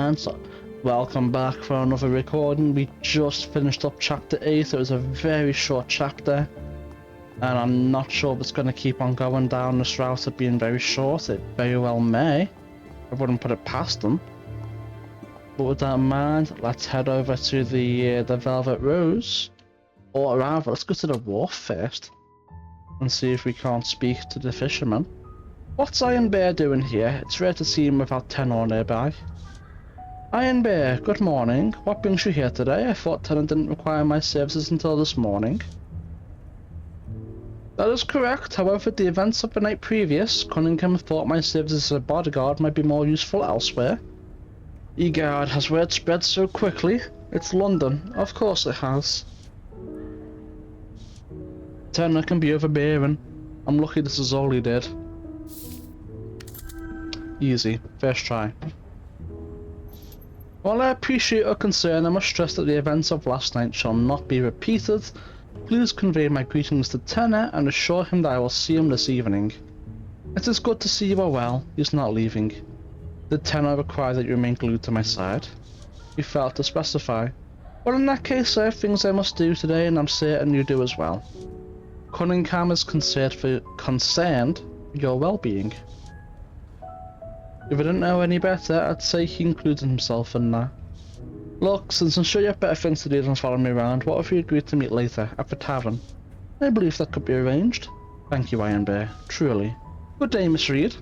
lads, welcome back for another recording. We just finished up chapter 8. It was a very short chapter, and I'm not sure if it's going to keep on going down this route of being very short. It very well may. I wouldn't put it past them. But with that in mind, let's head over to the Velvet Rose, or rather, let's go to the wharf first and see if we can't speak to the fisherman. What's Iron Bear doing here? It's rare to see him without Tenor nearby. Iron Bear, good morning. What brings you here today? I thought Tenor didn't require my services until this morning. That is correct. However, the events of the night previous, Cunningham thought my services as a bodyguard might be more useful elsewhere. Egad, has word spread so quickly? It's London. Of course it has. Tenor can be overbearing. I'm lucky this is all he did. Easy. First try. While I appreciate your concern, I must stress that the events of last night shall not be repeated. Please convey my greetings to Tenor and assure him that I will see him this evening. It is good to see you are well. He's not leaving. Did Tenor require that you remain glued to my side? He failed to specify. Well, in that case, I have things I must do today, and I'm certain you do as well. Cunningham is concerned for your well-being. If I didn't know any better, I'd say he included himself in that. Look, since I'm sure you have better things to do than follow me around, what if we agreed to meet later, at the tavern? I believe that could be arranged. Thank you, Iron Bear, truly. Good day, Miss Reed.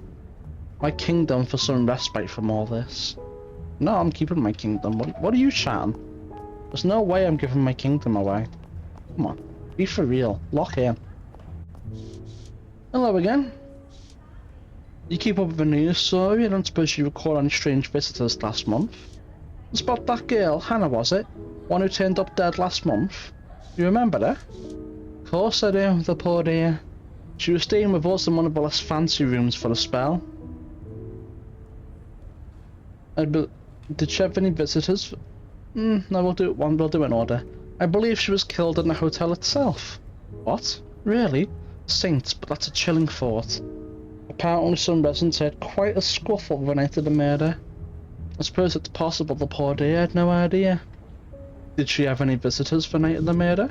My kingdom for some respite from all this. No, I'm keeping my kingdom. What are you chatting? There's no way I'm giving my kingdom away. Come on, be for real. Lock in. Hello again. You keep up with the news, so I don't suppose you recall any strange visitors last month? It's about that girl, Hannah, was it? One who turned up dead last month? You remember her? Of course I do, the poor dear. She was staying with us in one of the less fancy rooms for a spell. Did she have any visitors? No, we'll do it we'll do it in order. I believe she was killed in the hotel itself. What? Really? Saints, but that's a chilling thought. Apparently some residents had quite a scuffle the night of the murder. I suppose it's possible the poor dear had no idea. Did she have any visitors the night of the murder?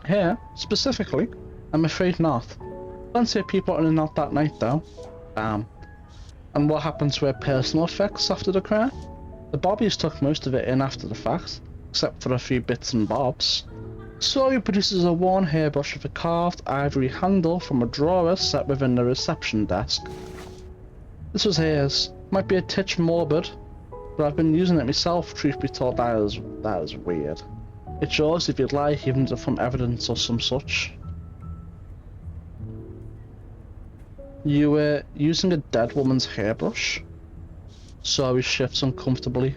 Here, specifically? I'm afraid not. Plenty of people in and out that night though. Bam. And what happened to her personal effects after the crime? The bobbies took most of it in after the fact, except for a few bits and bobs. Sawyer produces a worn hairbrush with a carved ivory handle from a drawer set within the reception desk. This was hers. Might be a titch morbid, but I've been using it myself, truth be told. That is weird. It's yours if you'd like, even from evidence or some such. You were using a dead woman's hairbrush? Sorry shifts uncomfortably.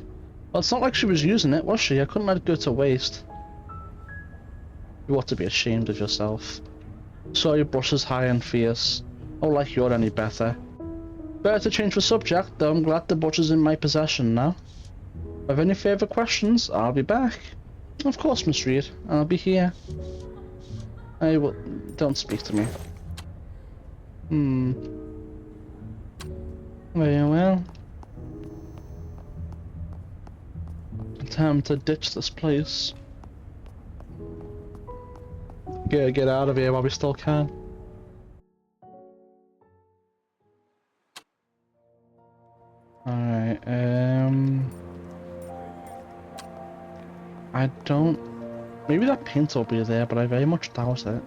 Well, it's not like she was using it, was she? I couldn't let it go to waste. You ought to be ashamed of yourself. Sorry brushes high and fierce. Oh, like you're any better. Better to change the subject, though I'm glad the butcher's in my possession now. Have any further questions? I'll be back. Of course, Miss Reed. I'll be here. Don't speak to me. Very well. Time to ditch this place. Get out of here while we still can. Alright, I don't... Maybe that paint will be there, but I very much doubt it.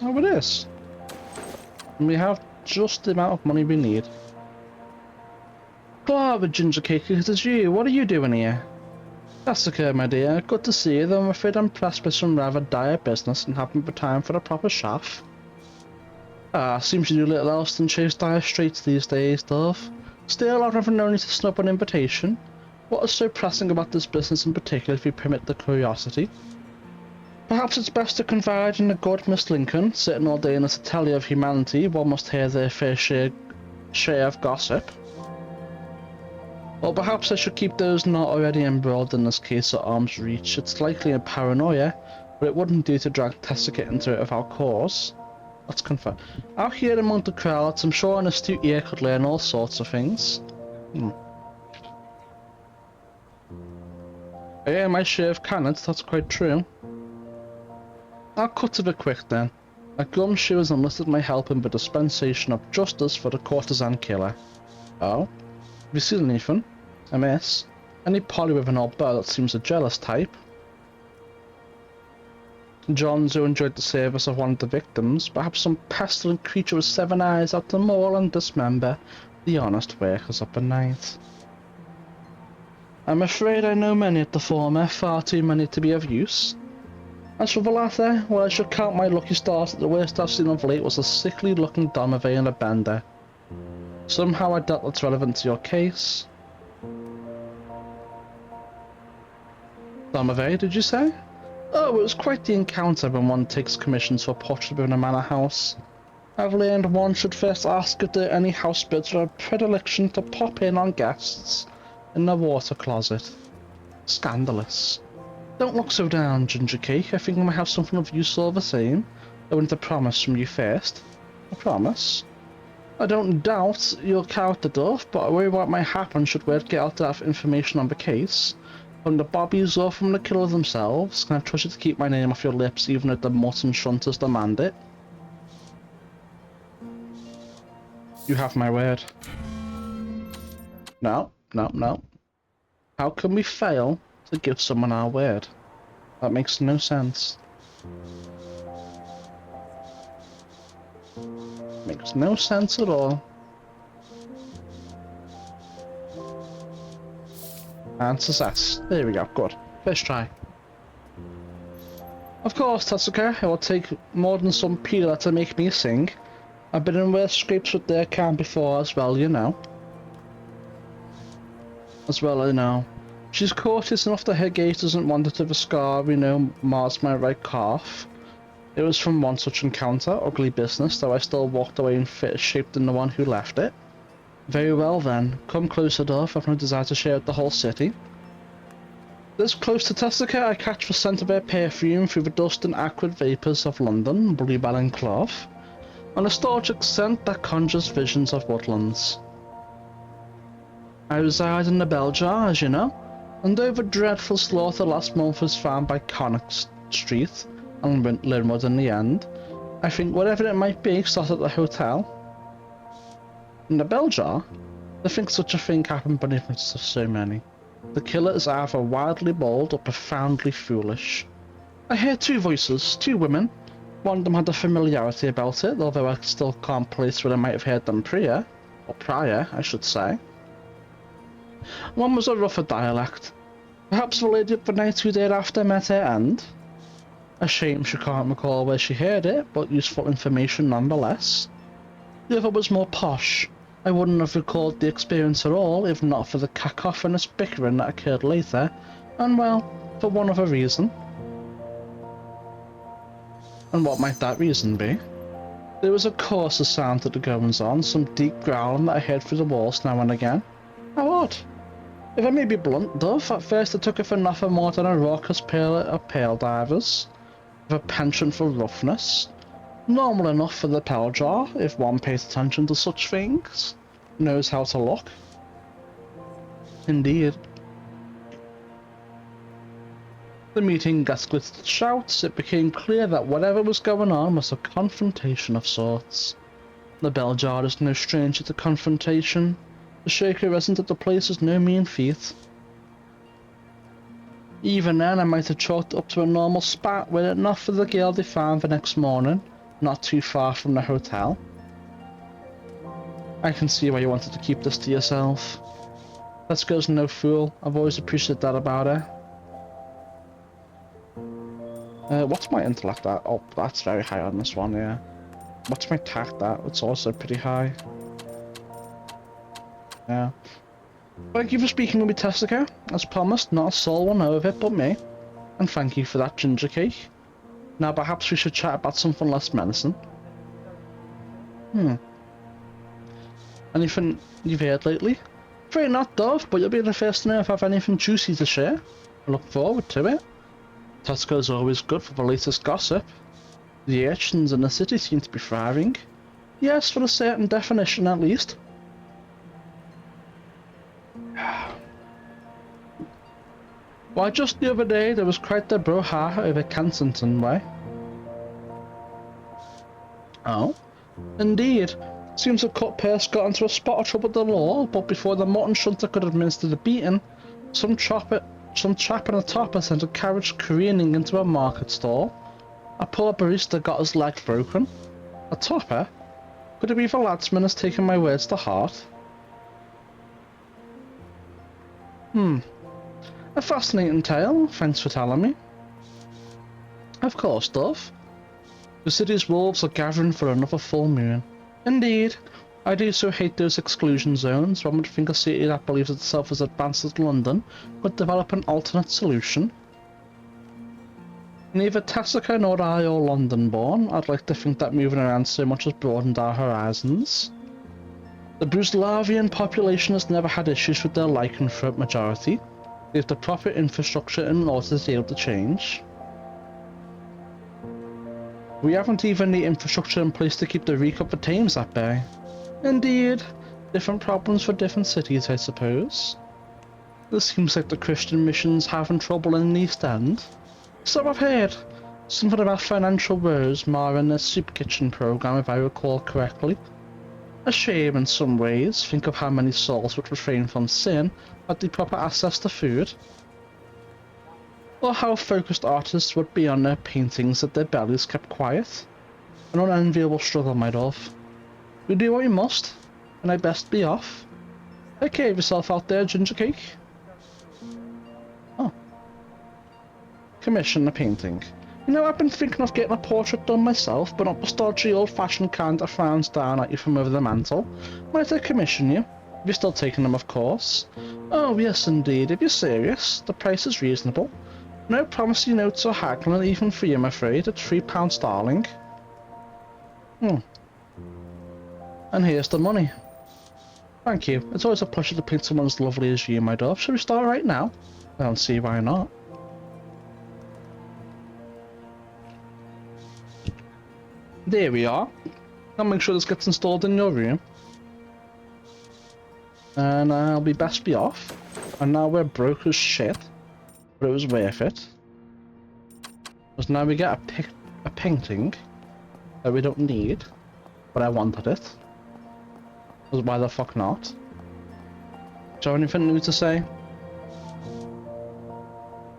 Oh, it is. And we have just the amount of money we need. Clara, Ginger Cake, it is you. What are you doing here? Jessica, my dear, good to see you, though I'm afraid I'm pressed by some rather dire business and haven't the time for a proper chaff. Seems you do little else than chase dire streets these days, Dove. Still, I've never known you to snub an invitation. What is so pressing about this business in particular, if you permit the curiosity? Perhaps it's best to confide in the good Miss Lincoln. Sitting all day in this atelier of humanity, one must hear their fair share of gossip. Or perhaps I should keep those not already embroiled in this case at arm's reach. It's likely a paranoia, but it wouldn't do to drag Tessica into it without cause. Let's confirm. Out here among the crowds, I'm sure an astute ear could learn all sorts of things. Yeah, my share of cannons, that's quite true. I'll cut to the quick then. A gumshoe has enlisted my help in the dispensation of justice for the courtesan killer. Oh? Have you seen anything? A miss? Any party with an old bird that seems a jealous type? Johns who enjoyed the service of one of the victims, perhaps some pestilent creature with 7 eyes out to maul and dismember the honest workers up at night. I'm afraid I know many at the former, far too many to be of use. As for the latter, well, I should count my lucky stars that the worst I've seen of late was a sickly looking Donovan and a bender. Somehow I doubt that's relevant to your case. Donovan, did you say? Oh, it was quite the encounter when one takes commissions for portrait in a manor house. I've learned one should first ask if there are any housebirds with a predilection to pop in on guests in the water closet. Scandalous. Don't look so down, Ginger Cake. I think I might have something of use all the same. I want a promise from you first. A promise? I don't doubt your character, Duff, but I worry what might happen should word get out that information on the case. From the bobbies or from the killer themselves, can I trust you to keep my name off your lips even if the mutton shunters demand it? You have my word. No. How can we fail to give someone our word? That makes no sense. Makes no sense at all. And success. There we go, good. First try. Of course, Tatsuka, it will take more than some peeler to make me sing. I've been in worse scrapes with their camp before as well, you know. She's courteous enough that her gaze doesn't wander to the scar we know mars my right calf. It was from one such encounter, ugly business, though I still walked away in fitter shape than the one who left it. Very well then, come closer, Duff. I've no desire to share with the whole city. This close to Tessica, I catch the scent of her perfume through the dust and acrid vapours of London, bluebell and clove, a nostalgic scent that conjures visions of woodlands. I reside in the Belljar, as you know, and though the dreadful slaughter last month was found by Connaught Street and Linwood in the end, I think whatever it might be started at the hotel. In the Belljar, I think such a thing happened beneath the of so many. The killer is either wildly bold or profoundly foolish. I hear 2 voices, 2 women. One of them had a familiarity about it, although I still can't place where I might have heard them prior, I should say. One was a rougher dialect. Perhaps the lady of the night who thereafter met her end. A shame she can't recall where she heard it, but useful information nonetheless. The other was more posh. I wouldn't have recalled the experience at all if not for the cacophonous bickering that occurred later, and well, for one other reason. And what might that reason be? There was a coarser sound to the goings on, some deep growling that I heard through the walls now and again. How odd. If I may be blunt, Dove, at first I took it for nothing more than a raucous pair of pale divers, with a penchant for roughness. Normal enough for the Belljar, if one pays attention to such things, knows how to look. Indeed. The meeting escalated to shouts. It became clear that whatever was going on was a confrontation of sorts. The Belljar is no stranger to confrontation. The shaker resident of the place is no mean feat. Even then, I might have chalked up to a normal spat were it not for the girl they found the next morning, not too far from the hotel. I can see why you wanted to keep this to yourself. That girl's no fool. I've always appreciated that about her. What's my intellect at? Oh, that's very high on this one, yeah. What's my tact at? It's also pretty high. Yeah. Thank you for speaking with me, Tessica. As promised, not a soul will know of it but me. And thank you for that, Ginger Cake. Now perhaps we should chat about something less menacing. Anything you've heard lately? Afraid not, Dove, but you'll be the first to know if I have anything juicy to share. I look forward to it. Tesco's always good for the latest gossip. The urchins in the city seem to be thriving. Yes, for a certain definition at least. Why, just the other day there was quite the brouhaha over Kensington Way. Oh? Indeed. Seems the cut purse got into a spot of trouble with the law, but before the mutton shunter could administer the beating, some chap in a topper sent a carriage careening into a market stall. A poor barista got his leg broken. A topper? Could it be the ladsman has taken my words to heart? A fascinating tale, thanks for telling me. Of course, Dove. The city's wolves are gathering for another full moon. Indeed, I do so hate those exclusion zones. One would think a city that believes itself as advanced as London could develop an alternate solution. Neither Tessica nor I are London-born. I'd like to think that moving around so much has broadened our horizons. The Bruslavian population has never had issues with their lycanthrope majority. They have the proper infrastructure in order to be able to change. We haven't even the infrastructure in place to keep the reek of the Thames at bay. Indeed, different problems for different cities, I suppose. This seems like the Christian mission's having trouble in the East End. So I've heard. Something about financial woes marring their soup kitchen program, if I recall correctly. A shame in some ways. Think of how many souls would refrain from sin had the proper access to food. Or how focused artists would be on their paintings if their bellies kept quiet. An unenviable struggle, my dove. We do what we must, and I best be off. Behave yourself out there, ginger cake. Oh. Commission a painting. You know, I've been thinking of getting a portrait done myself, but not the stodgy old-fashioned kind that frowns down at you from over the mantel. Might I commission you? If you're still taking them, of course. Oh, yes, indeed. If you're serious, the price is reasonable. No promissory notes or haggling, even for you, I'm afraid, at £3 sterling. And here's the money. Thank you. It's always a pleasure to paint someone as lovely as you, my dove. Shall we start right now? I don't see why not. There we are. I'll make sure this gets installed in your room. And I'll be best be off. And now we're broke as shit. But it was worth it. Because now we get a painting that we don't need. But I wanted it. Because why the fuck not? Do you have anything new to say?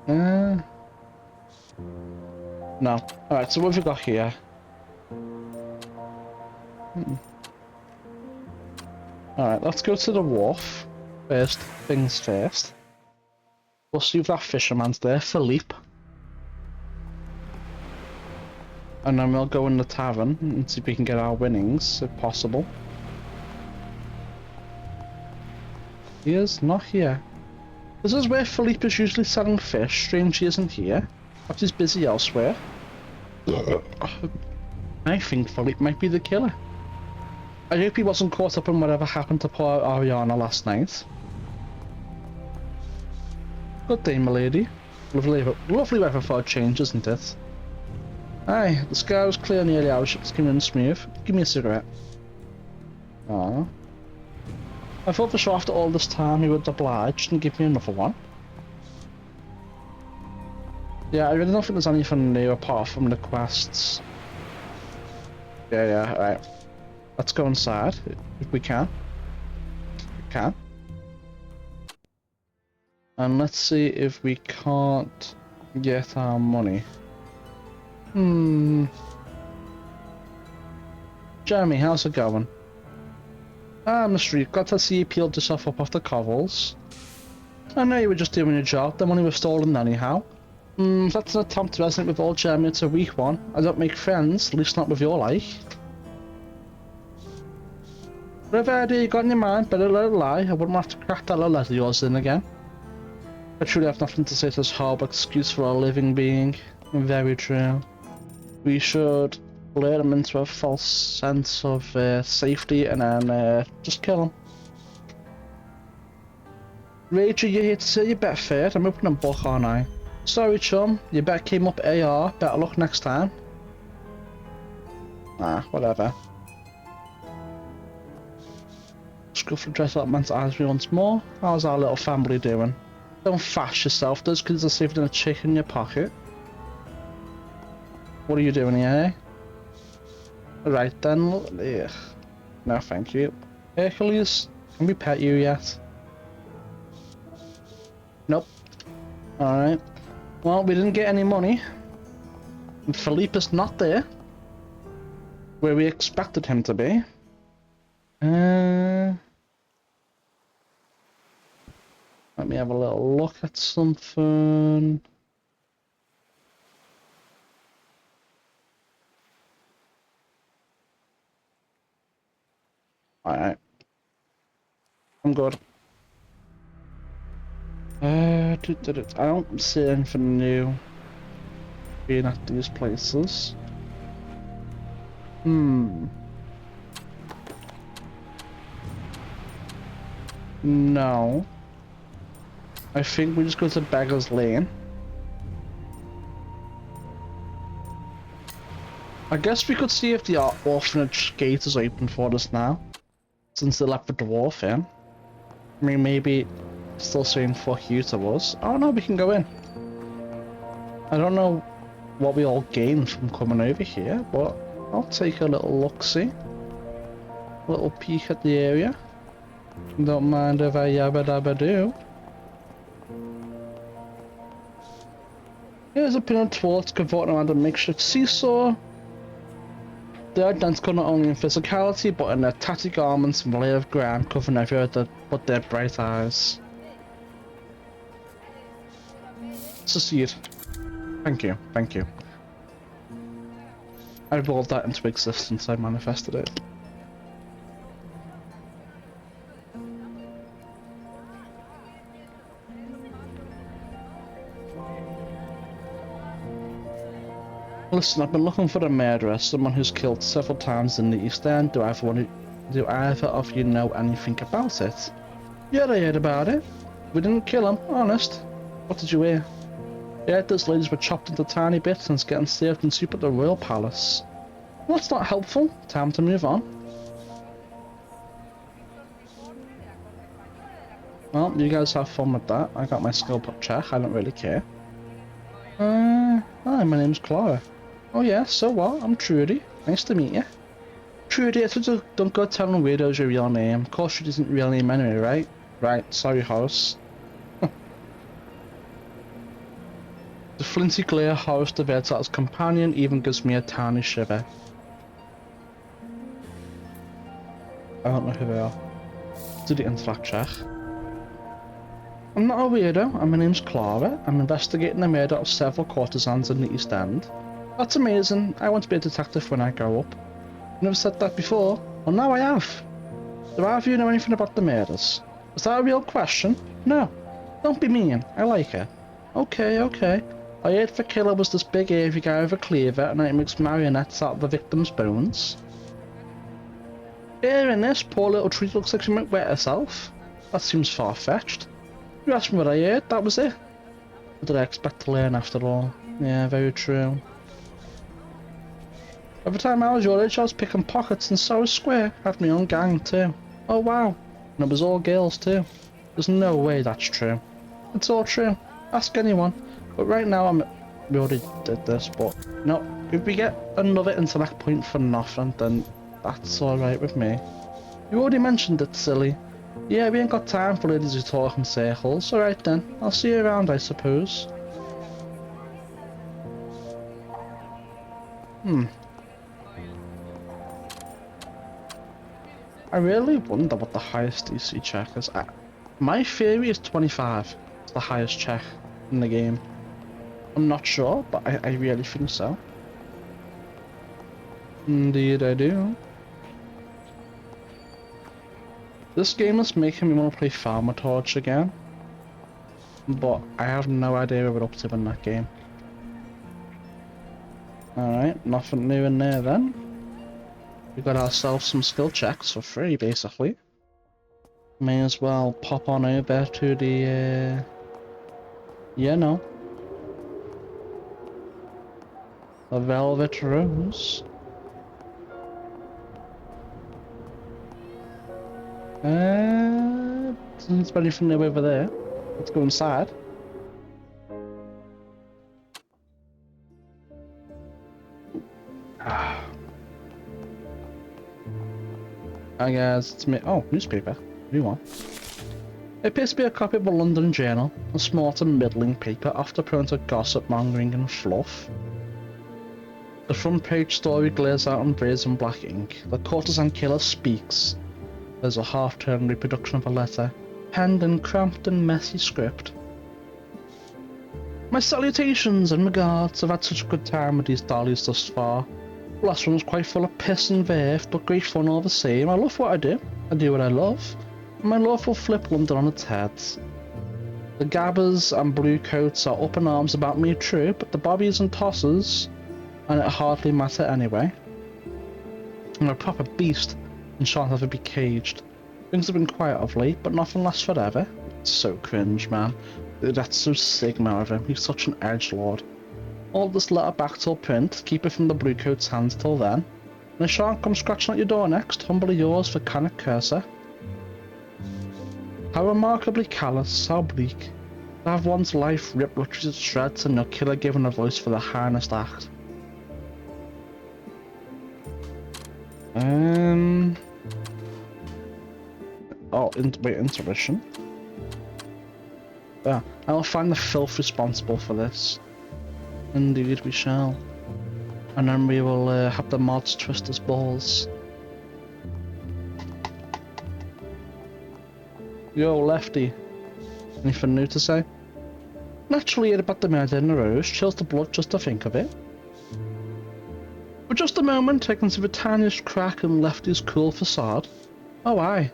No. Alright, so what have we got here? Alright, let's go to the wharf. First things first. We'll see if that fisherman's there, Philippe. And then we'll go in the tavern and see if we can get our winnings, if possible. He is not here. This is where Philippe is usually selling fish. Strange he isn't here. But he's busy elsewhere. I think Philippe might be the killer. I hope he wasn't caught up in whatever happened to poor Ariana last night. Good day, milady. Lovely weather for a change, isn't it? Aye, the sky was clear nearly hours, ships came in smooth. Give me a cigarette. Aww. I thought for sure after all this time he would oblige and give me another one. Yeah, I really don't think there's anything new apart from the quests. Yeah, alright. Let's go inside, if we can. We can. And let's see if we can't get our money. Jeremy, how's it going? Ah, Mr. Reed, glad to see you peeled yourself up off the cobbles. I know you were just doing your job, the money was stolen anyhow. That's an attempt to resonate with old Jeremy, it's a weak one. I don't make friends, at least not with your like. Whatever idea you got in your mind, better let it lie. I wouldn't have to crack that little letter of yours in again. I truly have nothing to say to this horrible excuse for a living being. Very true. We should lure him into a false sense of safety and then just kill him. Rachel, you're here to say your bet fared. I'm opening a book, aren't I? Sorry, chum. Your bet came up AR. Better luck next time. Ah, whatever. Scuffle dress up man's eyes me once more. How's our little family doing? Don't fash yourself, those kids are saving a chick in your pocket. What are you doing here, eh? Right then, ugh. No thank you. Hercules, can we pet you yet? Nope. Alright. Well, we didn't get any money. And Philippe is not there. Where we expected him to be. Let me have a little look at something. Alright. I'm good. I don't see anything new being at these places. No. I think we just go to Beggar's Lane. I guess we could see if the orphanage gate is open for us now. Since they left the dwarf in. I mean, maybe still saying fuck you to us. Oh no, we can go in. I don't know what we all gained from coming over here, but I'll take a little look-see. A little peek at the area. Don't mind if I yabba dabba do. Here's a pinot towards converting around a makeshift seesaw. They're identical not only in physicality, but in their tatty garments and layer of grime covering everywhere but their bright eyes. Succeed. Thank you, thank you. I rolled that into existence, I manifested it. Listen, I've been looking for a murderer, someone who's killed several times in the East End. Do either of you know anything about it? Yeah, I heard about it. We didn't kill him, honest. What did you hear? Yeah, those ladies were chopped into tiny bits and getting served in soup at the Royal Palace. Well, that's not helpful. Time to move on. Well, you guys have fun with that. I got my skill check, I don't really care. Hi, my name's Clara. Oh yeah, so what? I'm Trudy. Nice to meet you. Trudy, I told you don't go telling weirdos your real name. Of course it isn't your real name anyway, right? Right, sorry Horace. The flinty glare Horace diverts at his companion even gives me a tiny shiver. I don't know who they are. Do the intellect check. I'm not a weirdo, and my name's Clara. I'm investigating the murder of several courtesans in the East End. That's amazing. I want to be a detective when I grow up. You never said that before? Well, now I have. Do either of you know anything about the murders? Is that a real question? No. Don't be mean. I like her. Okay, okay. I heard the killer was this big hairy guy with a cleaver and he makes marionettes out of the victim's bones. Hearing this, poor little tree looks like she might wet herself. That seems far-fetched. You asked me what I heard, that was it. What did I expect to learn after all? Yeah, very true. Every time I was your age, I was picking pockets in Sorrow Square. I had my own gang too. Oh wow. And it was all girls too. There's no way that's true. It's all true. Ask anyone. But right now we already did this, but no, if we get another intellect point for nothing, then that's alright with me. You already mentioned it, silly. Yeah, we ain't got time for ladies who talk in circles. Alright then, I'll see you around, I suppose. I really wonder what the highest DC check is. My theory is 25. It's the highest check in the game. I'm not sure, but I really think so. Indeed I do. This game is making me want to play Farmer Torch again. But I have no idea what we're up to in that game. Alright, nothing new in there then. We got ourselves some skill checks for free, basically. May as well pop on over to the, yeah, no. The Velvet Rose. Doesn't spend anything new over there. Let's go inside. Hi guys, it's me. Oh, newspaper. New one. It appears to be a copy of a London journal, a small to middling paper, often prone to gossip, mongering and fluff. The front page story glares out in brazen black ink. The courtesan killer speaks. There's a half-turned reproduction of a letter, penned in cramped and messy script. My salutations and regards. I've had such a good time with these dollies thus far. The last one was quite full of piss and verve, but great fun all the same. I love what I do what I love, and my love will flip London on its head. The gabbers and blue coats are up in arms about me, true, but the bobbies and tossers, and it hardly matter anyway. I'm a proper beast and shan't ever be caged. Things have been quiet of late, but nothing lasts forever. It's so cringe, man. That's so Sigma of him. He's such an edgelord. Hold this letter back till print, keep it from the blue coat's hands till then. And I shan't come scratching at your door next. Humbly yours for Canuck Cursor. How remarkably callous, how bleak. To have one's life ripped literally to shreds and no killer given a voice for the heinest act. Oh, wait, intermission. Yeah, I will find the filth responsible for this. Indeed we shall. And then we will have the mods twist his balls. Yo, Lefty. Anything new to say? Naturally about the murder in the rose, chills the blood just to think of it. For just a moment I can see the tiniest crack in Lefty's cool facade. Oh aye,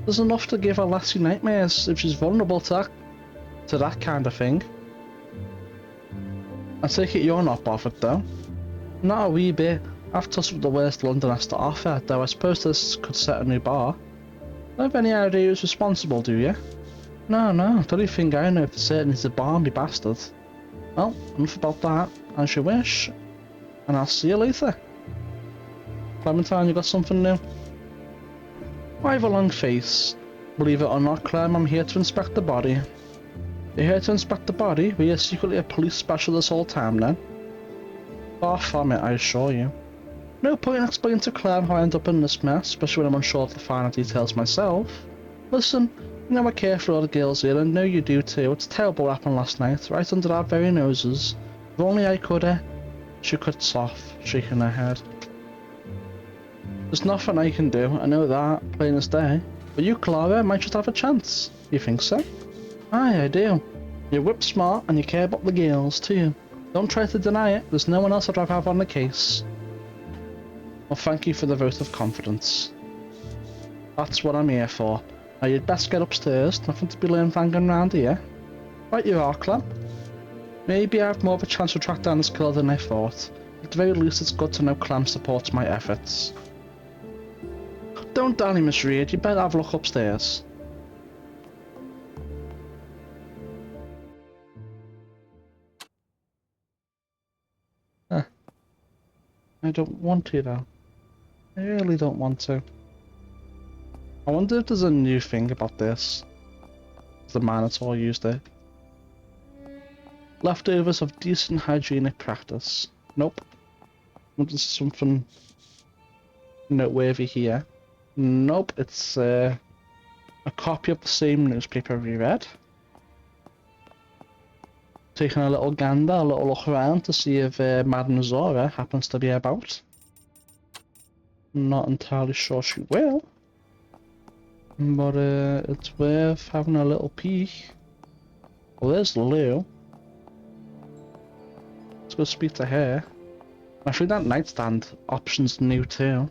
there's enough to give a lassie nightmares if she's vulnerable to that kind of thing. I take it you're not bothered though. Not a wee bit. I've touched with the worst London has to offer, though I suppose this could set a new bar. Don't have any idea who's responsible, do you? No, the only thing I know for certain is the Barnby bastard. Well, enough about that, as you wish. And I'll see you later. Clementine, you got something new? I have a long face. Believe it or not, Clem, I'm here to inspect the body. You're here to inspect the body? Were you secretly a police special this whole time then? Far from it, I assure you. No point in explaining to Clem how I end up in this mess, especially when I'm unsure of the finer details myself. Listen, you know I care for all the girls here, and know you do too. It's terrible what happened last night, right under our very noses. If only I could, She cuts off, shaking her head. There's nothing I can do, I know that, plain as day. But you, Clara, might just have a chance. You think so? Aye, I do. You're whip smart and you care about the girls too. Don't try to deny it, there's no one else I'd rather have on the case. Well, thank you for the vote of confidence. That's what I'm here for. Now you'd best get upstairs, nothing to be learned hanging around here. Right you are, Clem. Maybe I have more of a chance to track down this killer than I thought. At the very least it's good to know Clem supports my efforts. Don't dally, Miss Reed, you better have a look upstairs. I don't want to though. I really don't want to. I wonder if there's a new thing about this. The Minotaur used it. Leftovers of decent hygienic practice. Nope. There's something noteworthy here. Nope, it's a copy of the same newspaper we read. Taking a little gander, a little look around to see if Madame Zora happens to be about. Not entirely sure she will. But it's worth having a little peek. Well, there's Lou. Let's go speak to her. I think that nightstand option's new too.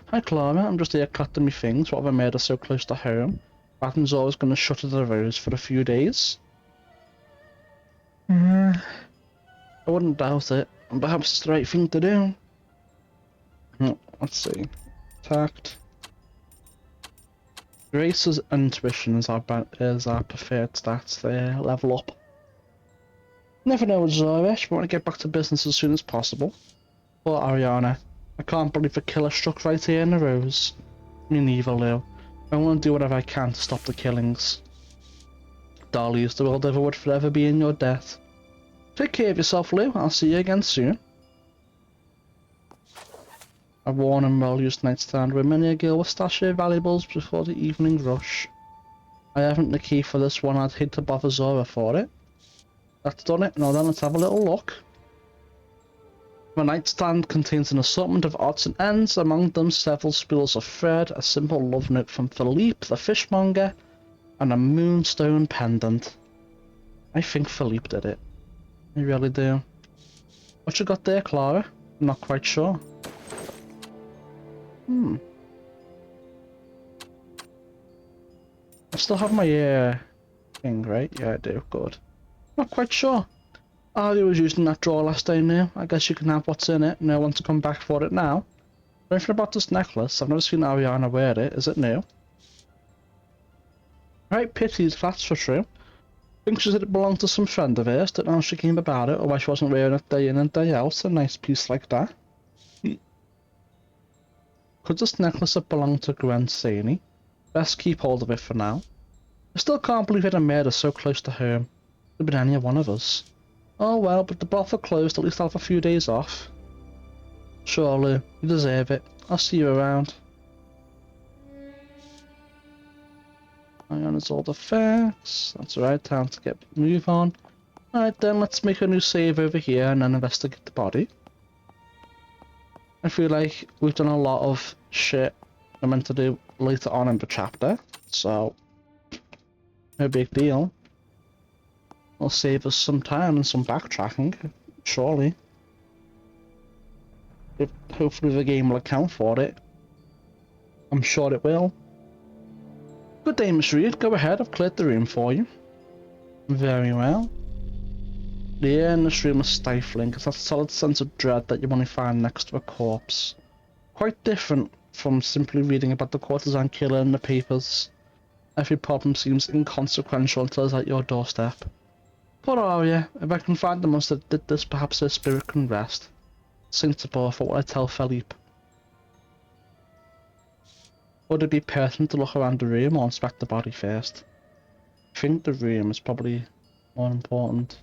Hi Clara, I'm just here collecting my things. What have I made her so close to home? Madame Zora's gonna shutter the rose for a few days. I wouldn't doubt it. Perhaps it's the right thing to do. Let's see. Tact. Grace's intuition is our preferred stats. They level up. Never know with Zorish, but want to get back to business as soon as possible. Poor Ariana. I can't believe the killer struck right here in the rose. Me neither, Lou. I want to do whatever I can to stop the killings. Darlies, the world ever would forever be in your debt. Take care of yourself, Lou. I'll see you again soon. A worn and well-used nightstand where many a girl will stash her valuables before the evening rush. I haven't the key for this one. I'd hate to bother Zora for it. That's done it. Now then, let's have a little look. The nightstand contains an assortment of odds and ends, among them several spools of thread, a simple love note from Philippe, the fishmonger, and a moonstone pendant. I think Philippe did it. I really do. What you got there, Clara? I'm not quite sure. I still have my thing, right? Yeah, I do. Good. Not quite sure. Ari was using that drawer last time now. I guess you can have what's in it. No one to come back for it now. Anything about this necklace? I've never seen Ariana wear it. Is it new? Right, pities, that's for true. Think she said it belonged to some friend of hers. Don't know how she came about it or why she wasn't wearing it day in and day out. A nice piece like that. Could this necklace have belonged to Gwen Saney? Best keep hold of it for now. I still can't believe it a murder so close to home. Could have been any one of us. Oh well, but the brothel closed, at least I'll have a few days off. Sure, Lou, you deserve it. I'll see you around. Hang on, it's all the facts. That's right, time to move on. Alright then, let's make a new save over here and then investigate the body. I feel like we've done a lot of shit I'm meant to do later on in the chapter, so no big deal. It'll save us some time and some backtracking, surely. Hopefully the game will account for it. I'm sure it will. Good day, Miss Reed. Go ahead, I've cleared the room for you. Very well. The air in this room is stifling. It's that solid sense of dread that you only find next to a corpse. Quite different from simply reading about the courtesan killer in the papers. Every problem seems inconsequential until it's at your doorstep. Poor Arya, if I can find the monster that did this, perhaps her spirit can rest. Sensible for what I tell Philippe. Would it be pertinent to look around the room or inspect the body first? I think the room is probably more important.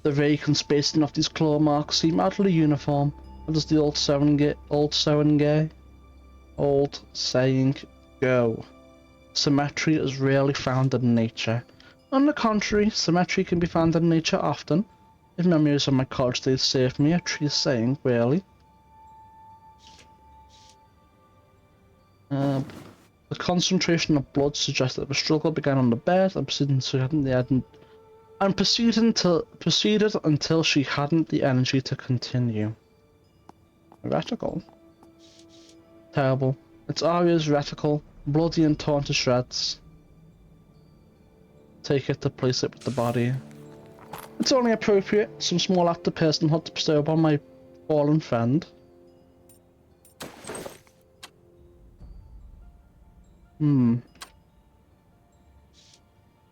The rake and spacing of these claw marks seem utterly uniform. What does the old saying go? Symmetry is rarely found in nature. On the contrary, symmetry can be found in nature often. If memories of my college days serve me, a true saying, really. The concentration of blood suggests that the struggle began on the bed and proceeded until she hadn't the energy to continue. Reticle. Terrible. It's Arya's reticle, bloody and torn to shreds. Take it to place it with the body. It's only appropriate, some small act of personhood to bestow upon my fallen friend.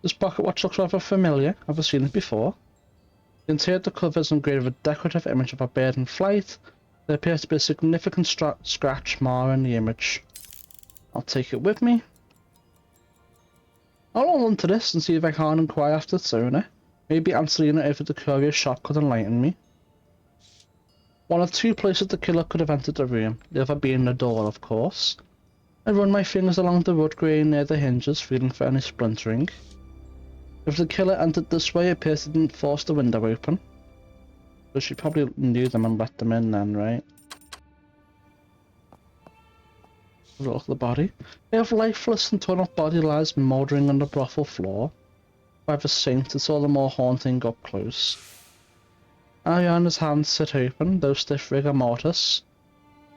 This pocket watch looks rather familiar. I've seen it before. The interior cover is engraved with a decorative image of a bird in flight. There appears to be a significant scratch mark in the image. I'll take it with me. I'll hold on to this and see if I can't inquire after its owner. Maybe answering it over the courier shop could enlighten me. One of two places the killer could have entered the room, the other being the door, of course. I run my fingers along the wood grain near the hinges, feeling for any splintering. If the killer entered this way, it appears he didn't force the window open. So she probably knew them and let them in then, right? Look at the body. A lifeless and torn up body lies mouldering on the brothel floor. By the saint, it's all the more haunting up close. Ariana's hands sit open, though stiff rigor mortis.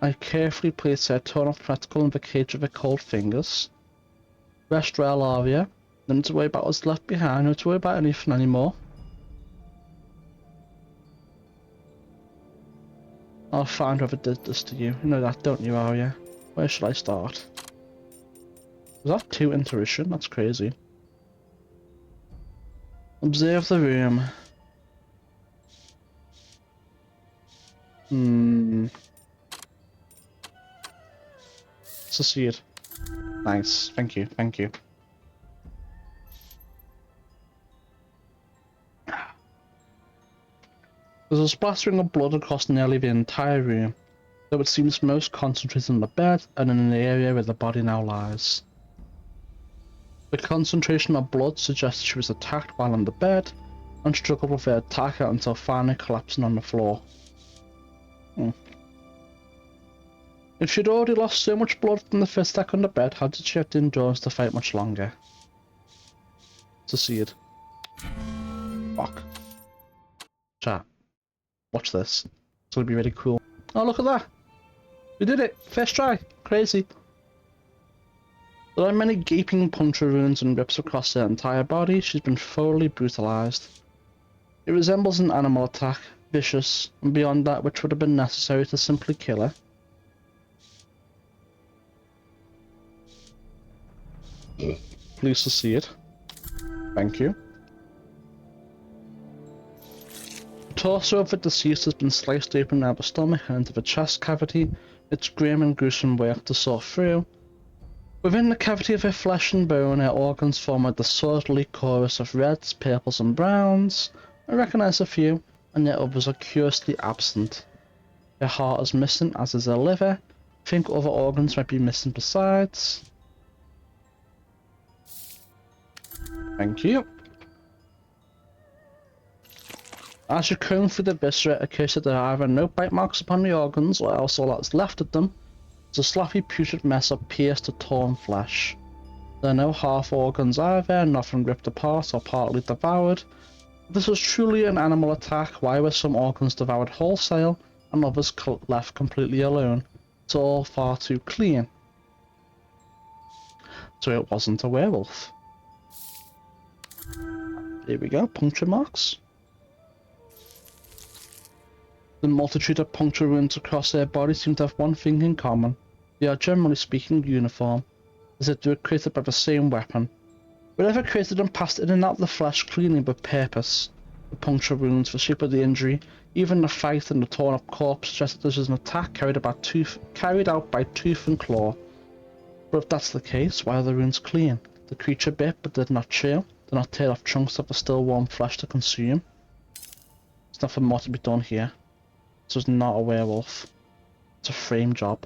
I carefully place her torn up reticle in the cage of her cold fingers. Rest well, Arya. No need to worry about what's left behind, no need to worry about anything anymore. I'll find whoever did this to you. You know that, don't you, Arya? Where should I start? Was that 2 intuition? That's crazy. Observe the room. Succeed. Nice. Thank you. Thank you. There's a splattering of blood across nearly the entire room, though it seems most concentrated on the bed and in the area where the body now lies. The concentration of blood suggests she was attacked while on the bed and struggled with her attacker until finally collapsing on the floor. If she'd already lost so much blood from the first attack on the bed, how did she have the endurance to fight much longer? Succeed. Fuck. Chat. Watch this. It's gonna be really cool. Oh, look at that! We did it! First try! Crazy. There are many gaping puncture wounds and rips across her entire body. She's been thoroughly brutalized. It resembles an animal attack, vicious, and beyond that which would have been necessary to simply kill her. Please succeed. Thank you. The torso of the deceased has been sliced open out of the stomach and into the chest cavity. It's grim and gruesome work to sort through. Within the cavity of her flesh and bone, her organs form a disorderly chorus of reds, purples and browns. I recognise a few, and yet others are curiously absent. Her heart is missing, as is her liver. I think other organs might be missing besides. Thank you. As you comb through the viscera, it occurs that there are either no bite marks upon the organs, or else all that's left of them is a sloppy putrid mess of pierced or torn flesh. There are no half organs either, nothing ripped apart or partly devoured. If this was truly an animal attack, why were some organs devoured wholesale and others left completely alone? It's all far too clean. So it wasn't a werewolf. Here we go, puncture marks. The multitude of puncture wounds across their body seem to have one thing in common. They are, generally speaking, uniform, as if they were created by the same weapon. Whatever created them passed in and out of the flesh cleanly with purpose. The puncture wounds, the shape of the injury, even the fight and the torn up corpse suggest that this is an attack carried out by tooth and claw. But if that's the case, why are the wounds clean? The creature bit but did not chew. Did not tear off chunks of the still warm flesh to consume. There's nothing more to be done here. This is not a werewolf. It's a frame job.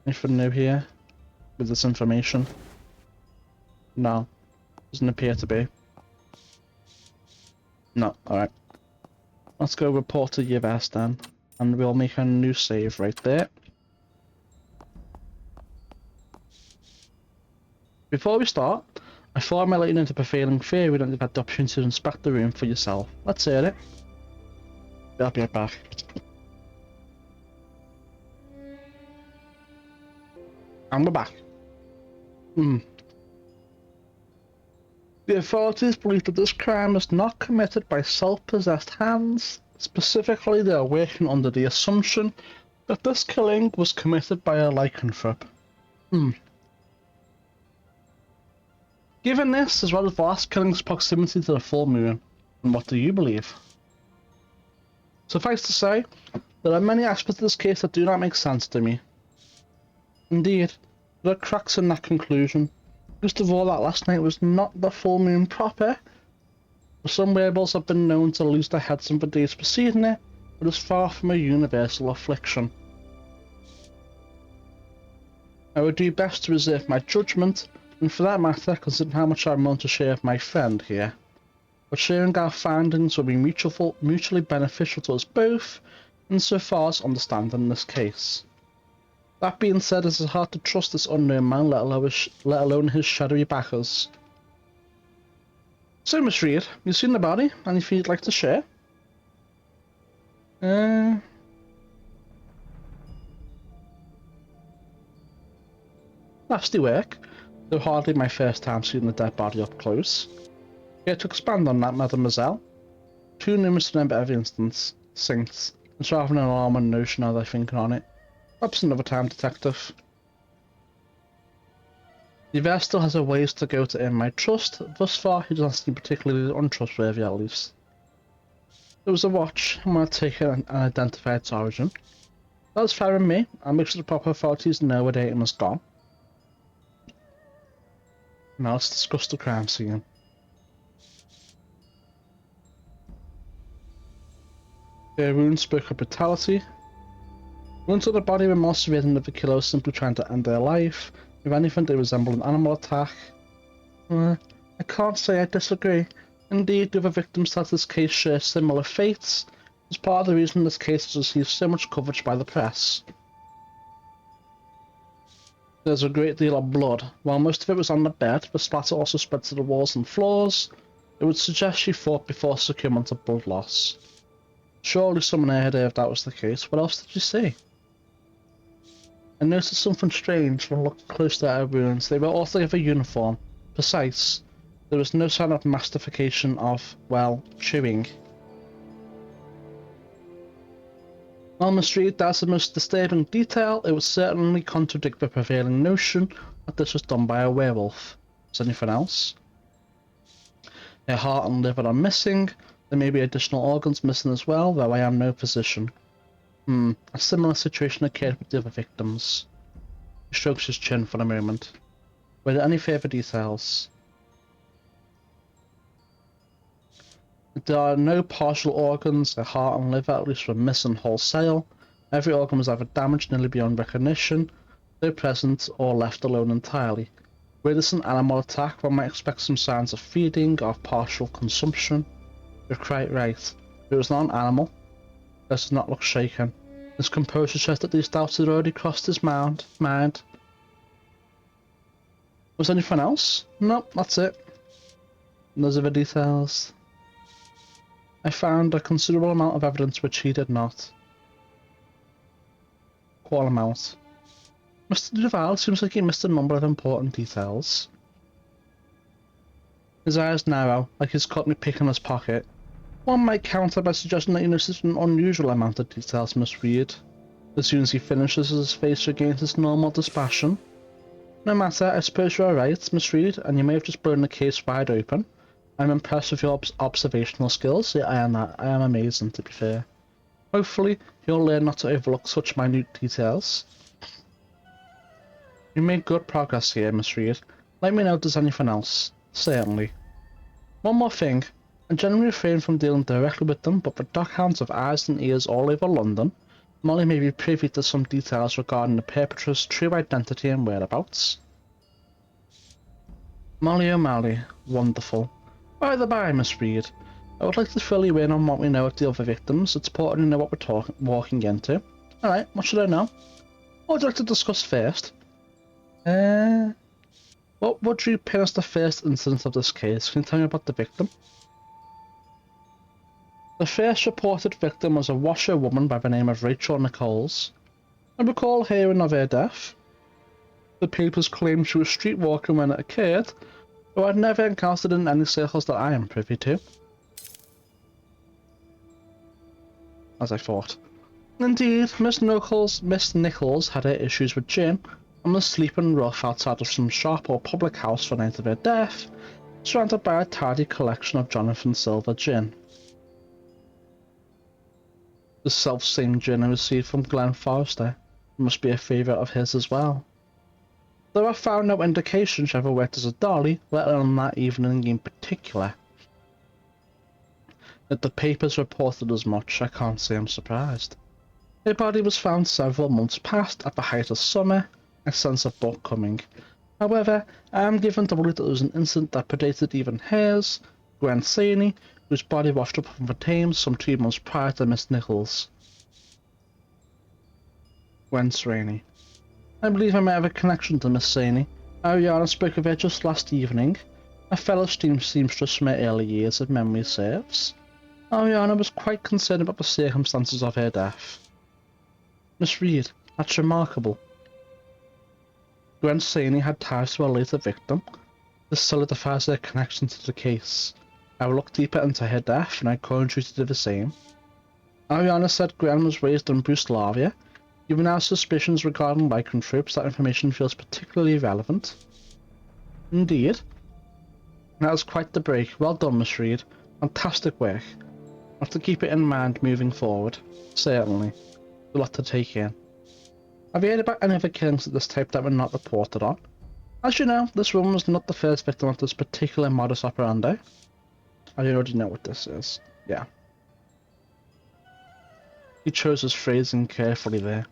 Anything new here with this information? No. Doesn't appear to be. No, alright. Let's go report to Yves then. And we'll make a new save right there. Before we start, I thought I might let you know the prevailing theory that you've had the opportunity to inspect the room for yourself. Let's hear it. I'll be right back. And we're back. The authorities believe that this crime is not committed by self-possessed hands. Specifically, they are working under the assumption that this killing was committed by a lycanthrope. Given this, as well as the last killing's proximity to the full moon, and what do you believe? Suffice to say, there are many aspects of this case that do not make sense to me. Indeed, there are cracks in that conclusion. First of all, that last night was not the full moon proper. Some werewolves have been known to lose their heads in the days preceding it, but it's far from a universal affliction. I would do best to reserve my judgment, and for that matter, considering how much I'm willing to share with my friend here. But sharing our findings will be mutually beneficial to us both, insofar as understanding this case. That being said, it is hard to trust this unknown man, let alone his shadowy backers. So, Miss Reed, you've seen the body, anything you'd like to share? Nasty work, though hardly my first time seeing the dead body up close. Care to expand on that, mademoiselle? Too numerous to remember every instance. Saints. It's rather an alarming notion now that I'm thinking on it. Perhaps another time, detective. Yves still has a ways to go to earn my trust. Thus far, he doesn't seem particularly untrustworthy, at least. There was a watch. I'm going to take it and identify its origin. That's fair in me. I'll make sure the proper authorities know where the item has gone. Now let's discuss the crime scene. The wounds spoke of brutality. Wounds on the body were more severe than if the killer was simply trying to end their life. If anything, they resemble an animal attack. I can't say I disagree. Indeed, the other victims to this case share similar fates. It's part of the reason this case has received so much coverage by the press. There's a great deal of blood. While most of it was on the bed, the splatter also spread to the walls and floors. It would suggest she fought before succumbing to blood loss. Surely someone heard her if that was the case. What else did you see? I noticed something strange when I looked closely at her wounds. They were altogether uniform, precise. There was no sign of mastification of, well, chewing. While Miss Reed, that's the most disturbing detail. It would certainly contradict the prevailing notion that this was done by a werewolf. Is there anything else? Her heart and liver are missing. There may be additional organs missing as well, though I am no physician. A similar situation occurred with the other victims. He strokes his chin for a moment. Were there any further details? There are no partial organs. Their heart and liver at least were missing wholesale. Every organ was either damaged nearly beyond recognition, though present, or left alone entirely. Were this an animal attack, one might expect some signs of feeding or partial consumption. You're quite right. It was not an animal. This does not look shaken. His composure suggests that these doubts had already crossed his mind. Was there anything else? Nope, that's it. Those are the details. I found a considerable amount of evidence which he did not. Quite amount. Mr. Duval seems like he missed a number of important details. His eyes narrow, like he's caught me picking his pocket. One might counter by suggesting that you noticed an unusual amount of details, Miss Reed. As soon as he finishes, his face regains its normal dispassion. No matter, I suppose you are right, Miss Reed, and you may have just blown the case wide open. I'm impressed with your observational skills. Yeah, I am amazing, to be fair. Hopefully, you'll learn not to overlook such minute details. You made good progress here, Miss Reed. Let me know if there's anything else. Certainly. One more thing. I generally refrain from dealing directly with them, but the dockhounds have eyes and ears all over London. Molly may be privy to some details regarding the perpetrator's true identity and whereabouts. Molly O'Malley. Wonderful. By the by, Miss Reed, I would like to fill you in on what we know of the other victims. It's important to know what we're walking into. Alright, what should I know? What would you like to discuss first? What would you pin as the first incident of this case? Can you tell me about the victim? The first reported victim was a washerwoman by the name of Rachel Nichols. I recall hearing of her death. The papers claimed she was streetwalking when it occurred, though I'd never encountered in any circles that I am privy to. As I thought. Indeed, Miss Nichols had her issues with gin, and was sleeping rough outside of some shop or public house the night of her death, surrounded by a tidy collection of Jonathan Silver gin. The self-same gin I received from Glenn Forrester must be a favourite of his as well. Though I found no indication she ever worked as a dolly, let alone that evening in particular. If the papers reported as much, I can't say I'm surprised. Her body was found several months past, at the height of summer, a sense of book coming. However, I am given to believe that it was an incident that predated even hers, Gwen Saney, whose body washed up from the Thames some 2 months prior to Miss Nichols. Gwen Saney. I believe I may have a connection to Miss Saney. Ariana spoke of her just last evening. A fellow seamstress from her early years, if memory serves. Ariana was quite concerned about the circumstances of her death. Miss Reed, that's remarkable. Gwen Saney had ties to a later victim. This solidifies her connection to the case. I will look deeper into her death, and I encourage you to do the same. Ariana said Gwen was raised in Bruslavia. Even our suspicions regarding lycanthropes, that information feels particularly relevant. Indeed. That was quite the break. Well done, Miss Reed. Fantastic work. I'll have to keep it in mind moving forward. Certainly. A lot to take in. Have you heard about any other killings of this type that were not reported on? As you know, this woman was not the first victim of this particular modus operandi. I already know what this is. Yeah. He chose his phrasing carefully there.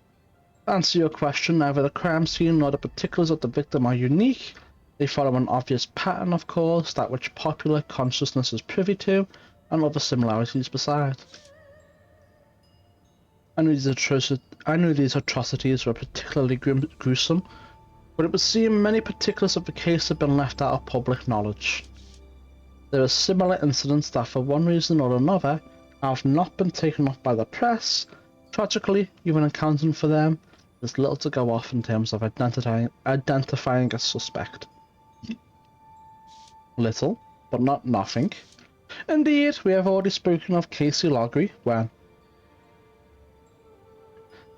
To answer your question, neither the crime scene nor the particulars of the victim are unique. They follow an obvious pattern, of course, that which popular consciousness is privy to, and other similarities beside. I knew these atrocities were particularly gruesome, but it would seem many particulars of the case have been left out of public knowledge. There are similar incidents that, for one reason or another, have not been taken up by the press. Tragically, even accounting for them, there's little to go off in terms of identifying a suspect. Little, but not nothing. Indeed, we have already spoken of Casey Loggery when,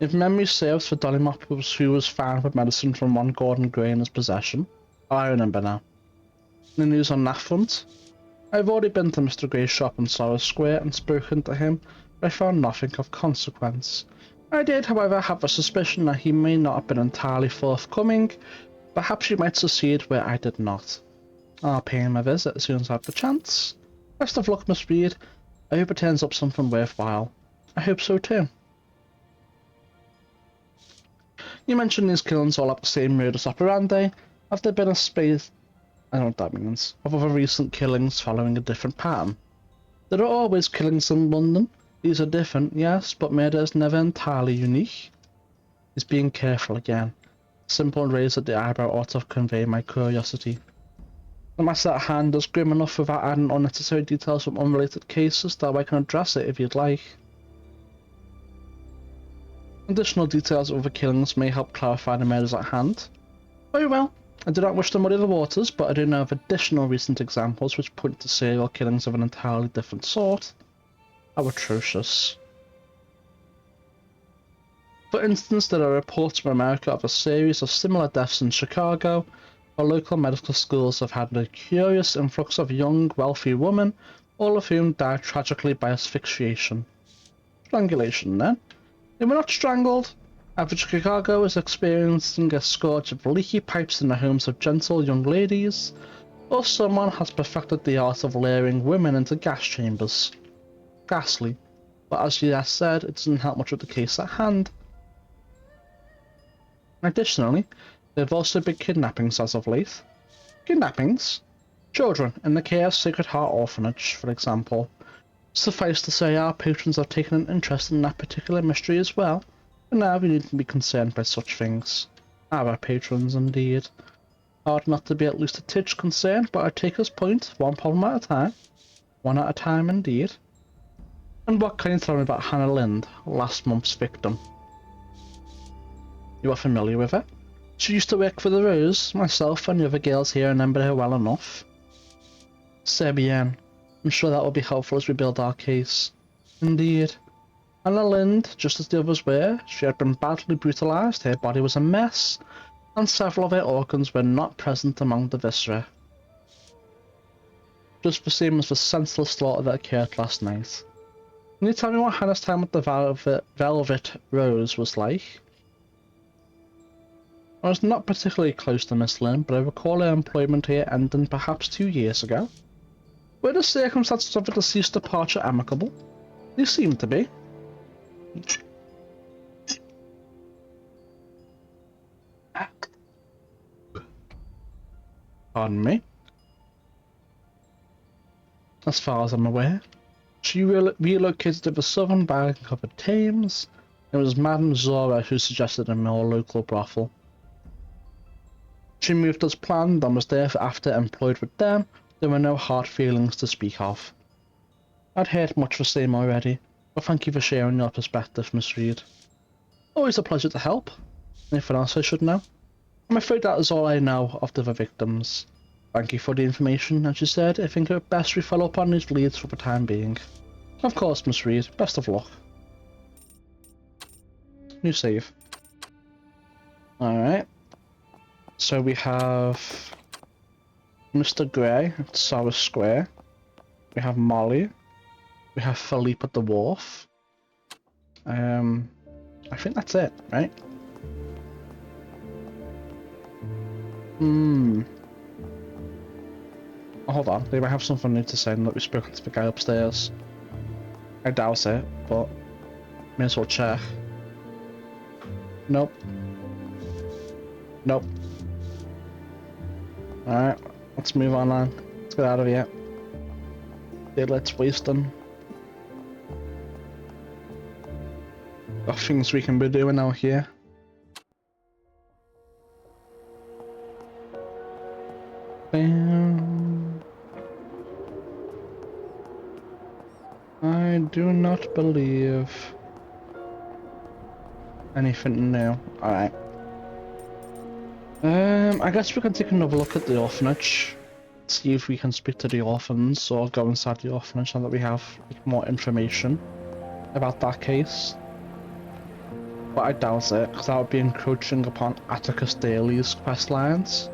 if memory serves, for Dollymop who was found with medicine from one Gordon Gray in his possession. Oh, I remember now. The news on that front? I've already been to Mr. Gray's shop in Sorrow Square and spoken to him, but I found nothing of consequence. I did, however, have a suspicion that he may not have been entirely forthcoming. Perhaps he might succeed where I did not. I'll pay him a visit as soon as I have the chance. Best of luck, Miss Reed. I hope it turns up something worthwhile. I hope so too. You mentioned these killings all have the same modus operandi. Have there been a space... I don't know what that means. Of other recent killings following a different pattern? There are always killings in London. These are different, yes, but murder is never entirely unique. He's being careful again. Simple raise at the eyebrow ought to convey my curiosity. The matter at hand is grim enough without adding unnecessary details from unrelated cases, though I can address it if you'd like. Additional details of other killings may help clarify the murders at hand. Very well. I do not wish to muddy the waters, but I do know of additional recent examples which point to serial killings of an entirely different sort. How atrocious. For instance, there are reports from America of a series of similar deaths in Chicago, where local medical schools have had a curious influx of young, wealthy women, all of whom died tragically by asphyxiation. Strangulation, then? They were not strangled. Average Chicago is experiencing a scourge of leaky pipes in the homes of gentle young ladies, or someone has perfected the art of luring women into gas chambers. Ghastly, but as you have said, it doesn't help much with the case at hand. Additionally, there have also been kidnappings as of late. Kidnappings? Children in the care of Sacred Heart Orphanage, for example. Suffice to say, our patrons have taken an interest in that particular mystery as well. And now we needn't be concerned by such things. Our patrons, indeed. Hard not to be at least a titch concerned, but I take his point, one problem at a time. One at a time, indeed. And what can you tell me about Hannah Lind, last month's victim? You are familiar with her? She used to work for the Rose. Myself and the other girls here remember her well enough. C'est bien. I'm sure that will be helpful as we build our case. Indeed. Hannah Lind, just as the others were, she had been badly brutalised, her body was a mess, and several of her organs were not present among the viscera. Just the same as the senseless slaughter that occurred last night. Can you tell me what Hannah's time at the Velvet Rose was like? I was not particularly close to Miss Lind, but I recall her employment here ending perhaps 2 years ago. Were the circumstances of the deceased's departure amicable? They seem to be. Pardon me. As far as I'm aware, she relocated to the southern bank of the Thames. It was Madame Zora who suggested a more local brothel. She moved as planned and was thereafter employed with them. There were no hard feelings to speak of. I'd heard much the same already, but thank you for sharing your perspective, Miss Reed. Always a pleasure to help. Anything else I should know? I'm afraid that is all I know of the victims. Thank you for the information, as you said. I think it best we follow up on these leads for the time being. Of course, Miss Reed. Best of luck. New save. Alright. So we have Mr. Gray at Sorrow Square. We have Molly. We have Philippe at the wharf. I think that's it, right? Hmm. Oh, hold on, they might have something new to say and that we've spoken to the guy upstairs. I doubt it, but may as well check. Nope. Nope. Alright, let's move on then. Let's get out of here. Let's waste them. Got things we can be doing out here. I do not believe anything new. Alright. I guess we can take another look at the orphanage. See if we can speak to the orphans or go inside the orphanage now that we have more information about that case. But I doubt it, because that would be encroaching upon Atticus Daly's quest lines.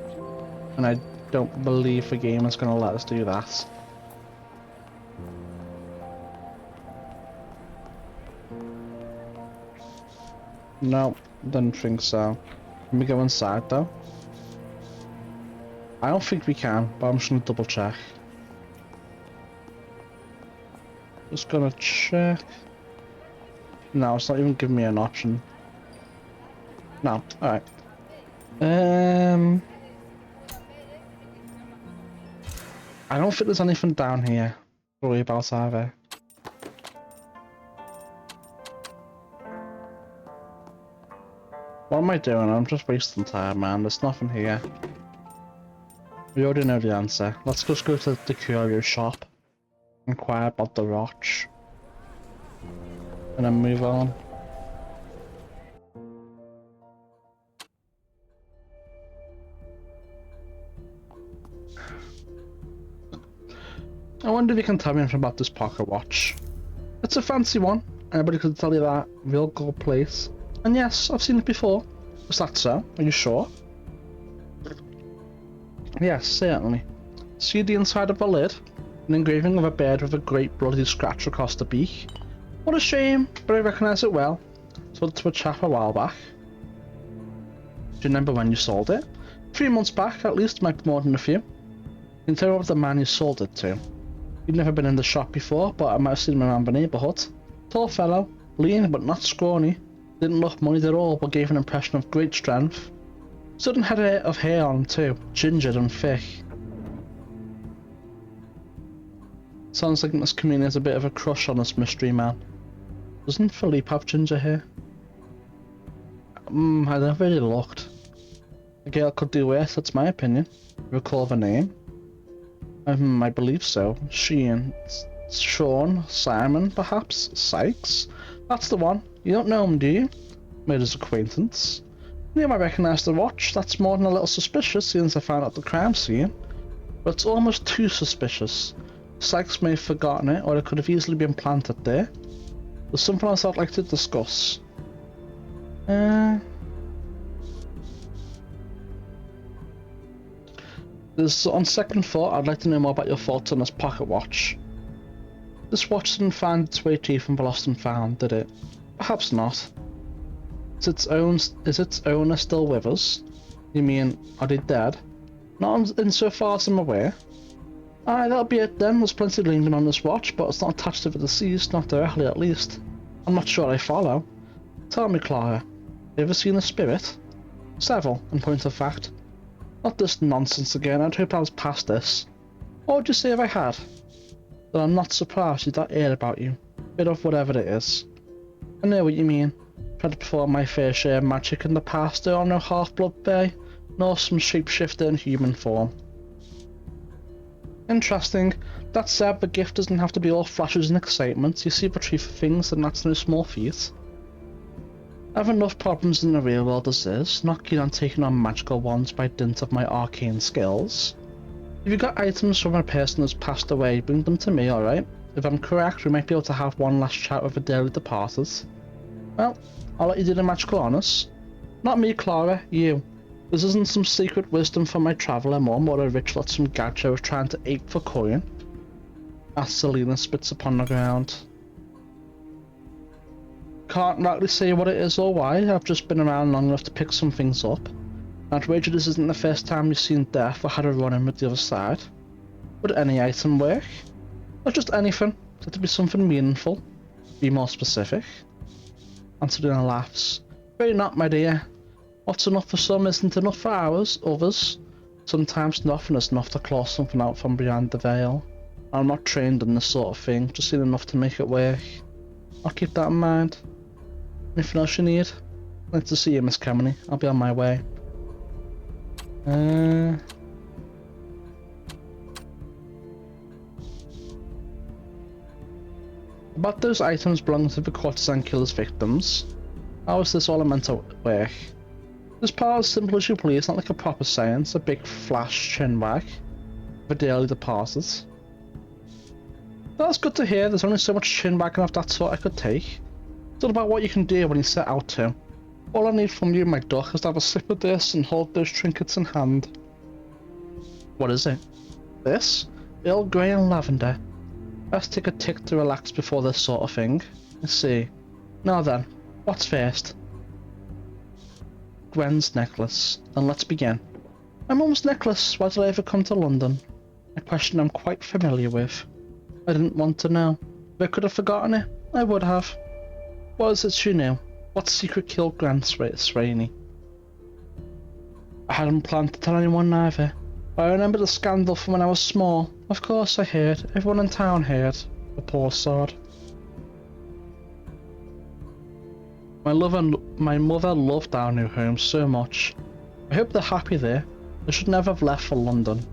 And I don't believe the game is going to let us do that. No, didn't think so. Can we go inside though? I don't think we can, but I'm just gonna double check. Just gonna check. No, it's not even giving me an option. No, alright. I don't think there's anything down here to worry about either. What am I doing? I'm just wasting time, man. There's nothing here. We already know the answer. Let's just go to the curio shop, inquire about the watch, and then move on. I wonder if you can tell me anything about this pocket watch. It's a fancy one. Anybody could tell you that. Real gold place. And yes, I've seen it before. Is that so? Are you sure? Yes, certainly. See the inside of the lid? An engraving of a bird with a great bloody scratch across the beak. What a shame, but I recognise it well. Sold it to a chap a while back. Do you remember when you sold it? 3 months back, at least, might be more than a few. You can tell me what the man you sold it to. You'd never been in the shop before, but I might have seen him around the neighbourhood. Tall fellow, lean but not scrawny. Didn't look moneyed at all, but gave an impression of great strength. Sudden head of hair on him too, gingered and thick. Sounds like Miss Camille has a bit of a crush on this mystery man. Doesn't Philippe have ginger hair? I never really looked. The girl could do worse, that's my opinion. Recall the name? I believe so. She and Sean, Simon, perhaps? Sykes? That's the one. You don't know him, do you? Made his acquaintance. You might recognise the watch. That's more than a little suspicious since I found out the crime scene. But it's almost too suspicious. Sykes may have forgotten it, or it could have easily been planted there. There's something else I'd like to discuss. On second thought, I'd like to know more about your thoughts on this pocket watch. This watch didn't find its way to you from the lost and found, did it? Perhaps not. Is its owner still with us? You mean, are they dead? Not insofar as I'm aware. Aye, that'll be it then. There's plenty lingering on this watch, but it's not attached to the deceased, not directly at least. I'm not sure I follow. Tell me, Clara, you ever seen a spirit? Several, in point of fact. Not this nonsense again. I'd hoped I was past this. What would you say if I had? That I'm not surprised you'd heard about you. Bit of whatever it is. I know what you mean. Tried to perform my fair share of magic in the past. There are no half-blood bay, nor some shapeshifter in human form. Interesting. That said, the gift doesn't have to be all flashes and excitement. You see the truth of things, and that's no small feat. I have enough problems in the real world as is, not keen on taking on magical ones by dint of my arcane skills. If you've got items from a person who's passed away, bring them to me, alright? If I'm correct, we might be able to have one last chat with the dearly departed. Well, I'll let you do the magical honours. Not me, Clara, you. This isn't some secret wisdom from my traveller mum or a ritual that some gadget was trying to ape for coin. As Selena spits upon the ground. Can't rightly say what it is or why. I've just been around long enough to pick some things up. I'd wager this isn't the first time you've seen death or had a run-in with the other side. Would any item work? Or just anything? Does it to be something meaningful? Be more specific? Antonina laughs. Very not, my dear. What's enough for some isn't enough for others. Sometimes nothing is enough to claw something out from behind the veil. I'm not trained in this sort of thing, just seen enough to make it work. I'll keep that in mind. Anything else you need? Nice to see you, Miss Kemeny. I'll be on my way. About those items belonging to the courtesan killer's victims. How is this all meant to work? This part as simple as you please, not like a proper science, a big flash chin wag. The dearly departed. That's good to hear, there's only so much chin wagging of that sort I could take. It's all about what you can do when you set out to. All I need from you, my duck, is to have a sip of this and hold those trinkets in hand. What is it? This? Earl Grey and lavender. Best take a tick to relax before this sort of thing. Let's see. Now then, what's first? Gwen's necklace. Then let's begin. My mum's necklace. Why did I ever come to London? A question I'm quite familiar with. I didn't want to know. If I could have forgotten it, I would have. What is it she knew? What secret killed Gwen Sraney? I hadn't planned to tell anyone neither. But I remember the scandal from when I was small. Of course I heard. Everyone in town heard. The poor sod. My mother loved our new home so much. I hope they're happy there. They should never have left for London.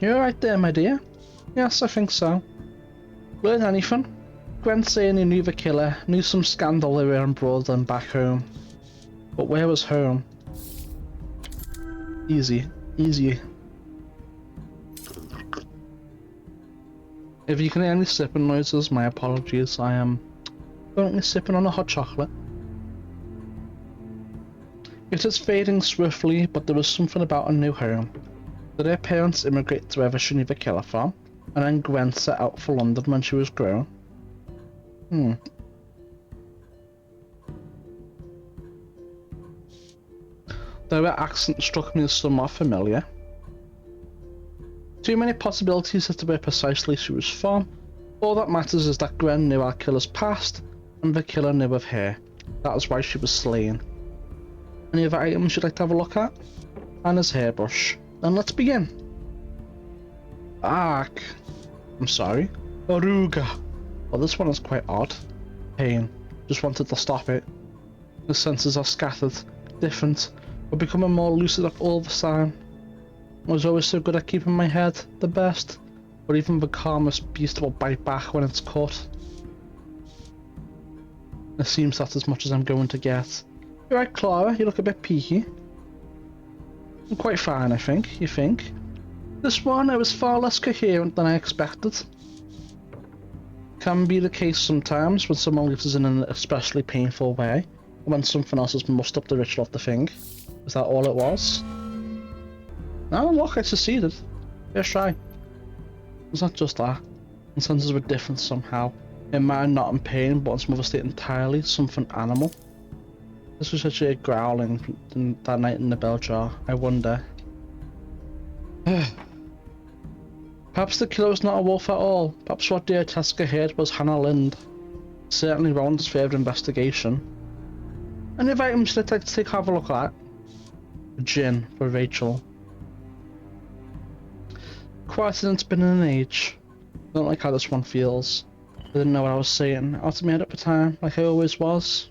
You're right there, my dear. Yes, I think so. Learn anything? Gwen saying he knew the killer, knew some scandal they were embroiled in back home. But where was home? Easy. Easy. If you can hear any sipping noises, my apologies. I am currently sipping on a hot chocolate. It is fading swiftly, but there was something about a new home. Did her parents immigrate to wherever she knew the killer from, and then Gwen set out for London when she was grown? Their accent struck me as somewhat familiar. Too many possibilities as to where precisely she was from. All that matters is that Gwen knew our killer's past, and the killer knew of her. That is why she was slain. Any other items you'd like to have a look at? Anna's hairbrush. Then let's begin. Ark. I'm sorry. Aruga. Well, this one is quite odd. Pain. Just wanted to stop it. The senses are scattered, different, but becoming more lucid all the time. I was always so good at keeping my head, the best, but even the calmest beast will bite back when it's caught. It seems that's as much as I'm going to get. You're right, Clara, you look a bit peaky. I'm quite fine, I think. You think? This one, it was far less coherent than I expected. Can be the case sometimes when someone leaves us in an especially painful way, or when something else has mussed up the ritual of the thing. Is that all it was? No, look, I succeeded. First try. It's not just that. The senses were different somehow. In mine, not in pain, but in some other state entirely, something animal. This was actually a growling that night in the bell jar. I wonder. Perhaps the killer was not a wolf at all. Perhaps what dear Teska heard was Hannah Lind. Certainly warrants further investigation. Any of items you'd like to have a look at? A gin for Rachel. Quiet since it's been in an age. I don't like how this one feels. I didn't know what I was saying. Out of my head at the time, like I always was.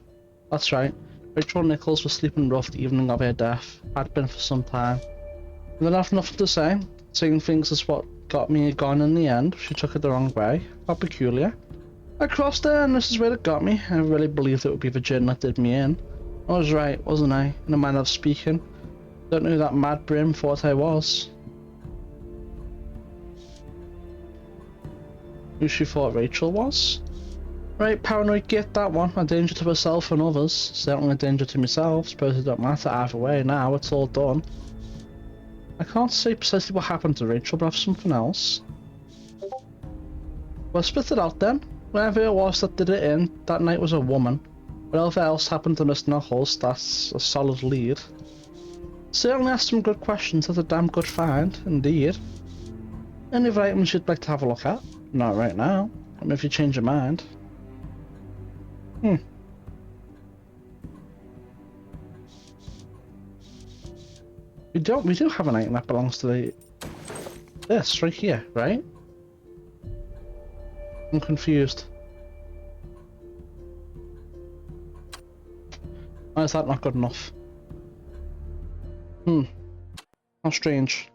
That's right. Rachel Nichols was sleeping rough the evening of her death. Had been for some time. I didn't have nothing to say. Saying things is what got me gone in the end. She took it the wrong way. How peculiar. I crossed her and this is where it got me. I really believed it would be the gin that did me in. I was right, wasn't I? In a manner of speaking. Don't know who that mad brim thought I was. Who she thought Rachel was? Right, paranoid git, that one. A danger to herself and others. Certainly a danger to myself. Suppose it don't matter either way now, it's all done. I can't say precisely what happened to Rachel, but I have something else. Well, spit it out then. Whoever it was that did it in, that night was a woman. Whatever else happened to Miss Knuckles, that's a solid lead. Certainly asked some good questions. That's a damn good find, indeed. Any other items you'd like to have a look at? Not right now. I mean, if you change your mind. Hmm. We do have an item that belongs to this right here, right? I'm confused. Why is that not good enough? Hmm. How strange.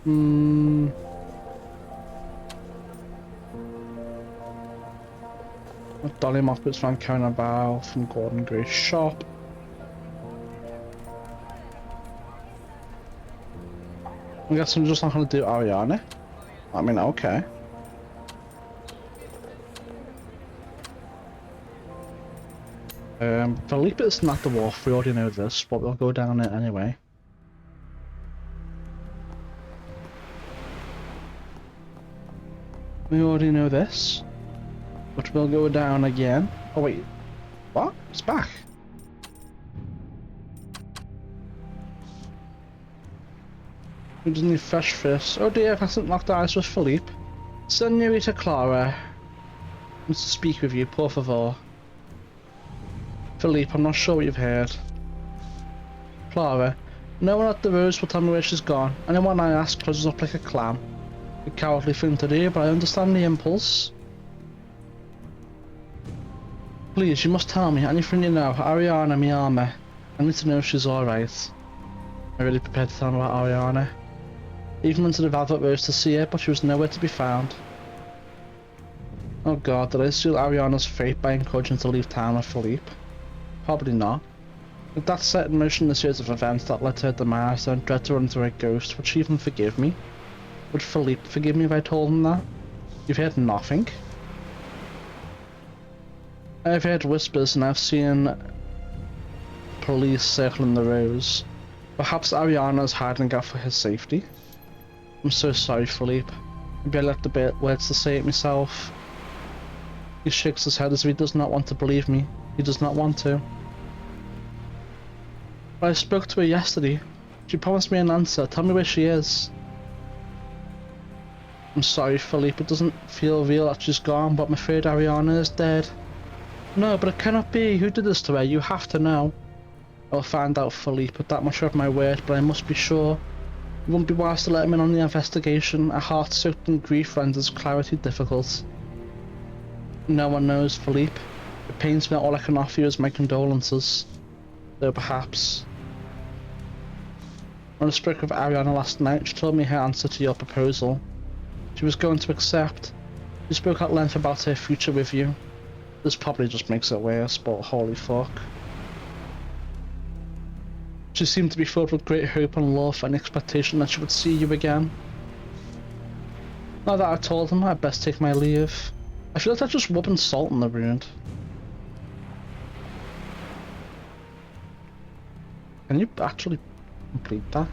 Hmm. A dolly mop is found carrying a barrel from Gordon Gray's shop. I guess I'm just not gonna do Ariana. I mean, okay. Felipe is not the wharf, we already know this, but we'll go down it anyway. We already know this, but we'll go down again. Oh wait, what? It's back. We just need fresh fish. Oh dear, I've hasn't locked eyes with Philippe. Senorita Clara wants to speak with you, por favor. Philippe, I'm not sure what you've heard. Clara, no one at the Rose will tell me where she's gone. Anyone I ask closes up like a clam. A cowardly thing to do, but I understand the impulse. Please, you must tell me anything you know. Ariana, mi ama. I need to know if she's alright. I'm really prepared to tell me about Ariana. Even went to the Velvet Rose to see her, but she was nowhere to be found. Oh god, did I seal Ariana's fate by encouraging her to leave town with Philippe? Probably not. With that set in motion the series of events that led to her demise and dread to run into her ghost, would she even forgive me? Would Philippe forgive me if I told him that? You've heard nothing? I've heard whispers and I've seen police circling the Rose. Perhaps Ariana is hiding out for his safety? I'm so sorry, Philippe. Maybe I left a bit words to say it myself. He shakes his head as if he does not want to believe me. He does not want to. But I spoke to her yesterday. She promised me an answer. Tell me where she is. I'm sorry, Philippe. It doesn't feel real that she's gone, but I'm afraid Ariana is dead. No, but it cannot be. Who did this to her? You have to know. I'll find out, Philippe. With that much of my word, but I must be sure. It won't be wise to let him in on the investigation. A heart soaked in grief renders clarity difficult. No one knows, Philippe. It pains me that all I can offer you is my condolences. Though perhaps. When I spoke with Ariana last night, she told me her answer to your proposal. She was going to accept. She spoke at length about her future with you. This probably just makes it worse, but holy fuck. She seemed to be filled with great hope and love and expectation that she would see you again. Now that I told him, I'd best take my leave. I feel like that's just rubbing salt in the wound. Can you actually complete that?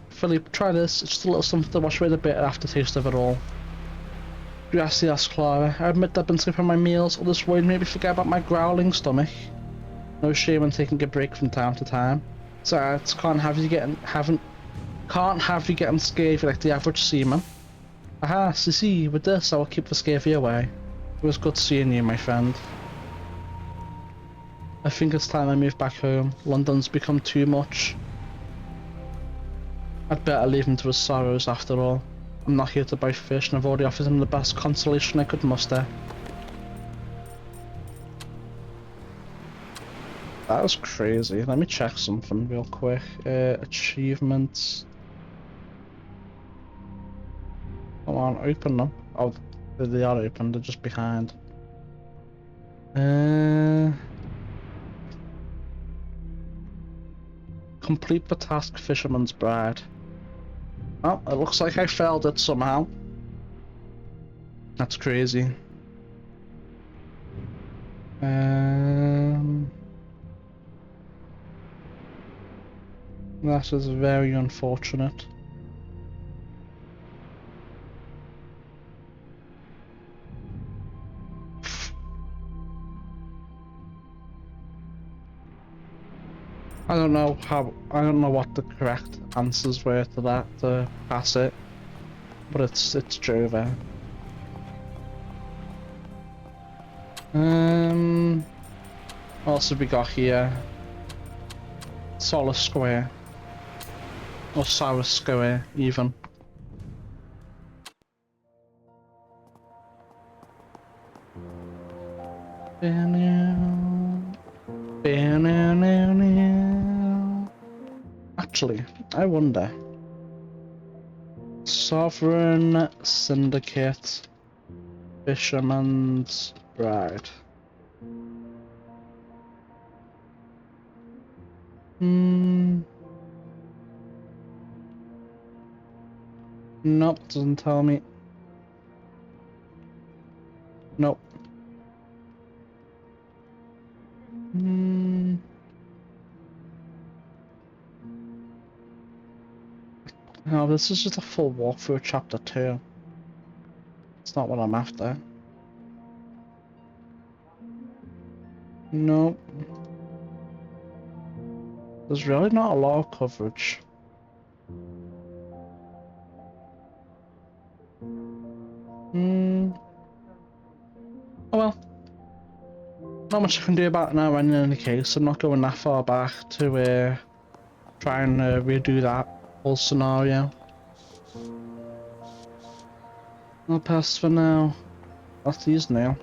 Philippe, try this. It's just a little something to wash away the bitter aftertaste of it all. Gracias, Clara. I admit I've been skipping my meals. All this worried made me forget about my growling stomach. No shame in taking a break from time to time. Besides, can't have you getting scurvy like the average seaman. Aha, see, with this I will keep the scurvy away. It was good seeing you, my friend. I think it's time I move back home. London's become too much. I'd better leave him to his sorrows after all. I'm not here to buy fish and I've already offered him the best consolation I could muster. That was crazy. Let me check something real quick. Achievements. Come on, open them. Oh, they are open, they're just behind. Complete the task, Fisherman's Bride. Oh, it looks like I failed it somehow. That's crazy. That is very unfortunate. I don't know what the correct answers were to that to pass it, but it's true there. What else have we got here? Solar Square. Or Sour Square, even. Actually, I wonder. Sovereign Syndicate. Fisherman's Bride. Nope, doesn't tell me. Nope. No, this is just a full walkthrough of chapter 2. It's not what I'm after. Nope. There's really not a lot of coverage. Oh well. Not much I can do about it now in any case. I'm not going that far back to try and redo that whole scenario. I'll pass for now. That's these now.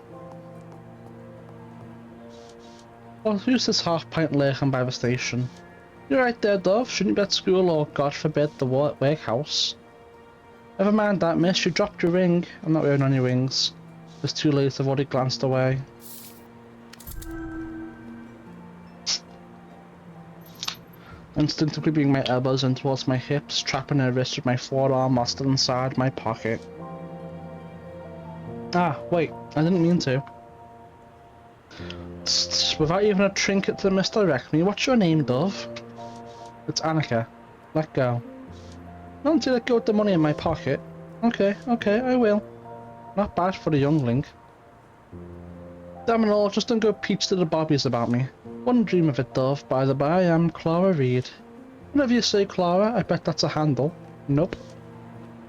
Well, who's this half-pint lurking by the station? You're right there, Dove. Shouldn't you be at school or, God forbid, the workhouse? Never mind that, miss. You dropped your ring. I'm not wearing any rings. It's too late. I've already glanced away. Instinctively bring my elbows in towards my hips, trapping her wrist with my forearm while still inside my pocket. Ah, wait. I didn't mean to. Without even a trinket to misdirect me, what's your name, Dove? It's Annika. Let go. Not until I let go with the money in my pocket. Okay, I will. Not bad for a youngling. Damn it all, just don't go peach to the bobbies about me. Wouldn't dream of it, Dove. By the by, I'm Clara Reed. Whenever you say Clara, I bet that's a handle. Nope.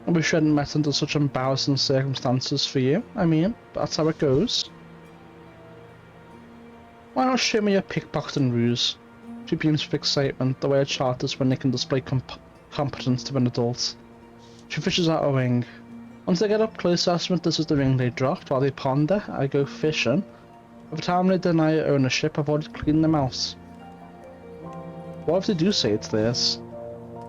I wish I hadn't met under such embarrassing circumstances for you, I mean, but that's how it goes. Why not show me your pickpocketing ruse? She beams with excitement, the way a child does when they can display competence to an adult. She fishes out a ring. Once they get up close, I estimate this is the ring they dropped. While they ponder, I go fishing. By the time they deny ownership, I've already cleaned them out. What if they do say it's theirs?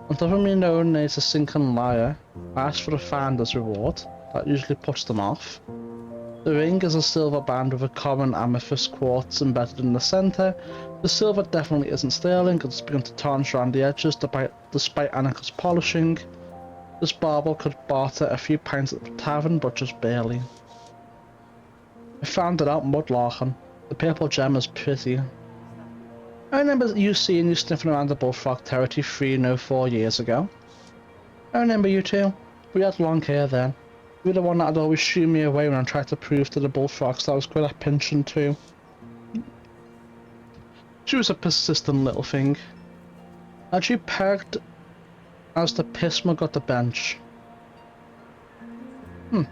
On top of me knowing it's a sinking liar, I ask for a finder's reward. That usually puts them off. The ring is a silver band with a common amethyst quartz embedded in the centre. The silver definitely isn't sterling, it's begun to tarnish around the edges despite Annika's polishing. This bauble could barter a few pints at the tavern, but just barely. I found it out mudlarking. The purple gem is pretty. I remember you seeing you sniffing around the bullfrog territory 4 years ago. I remember you too. We had long hair then. You were the one that'd always shoo me away when I tried to prove to the bullfrogs that I was good at pinching too. She was a persistent little thing. And she pegged as the piss mug at the bench. Now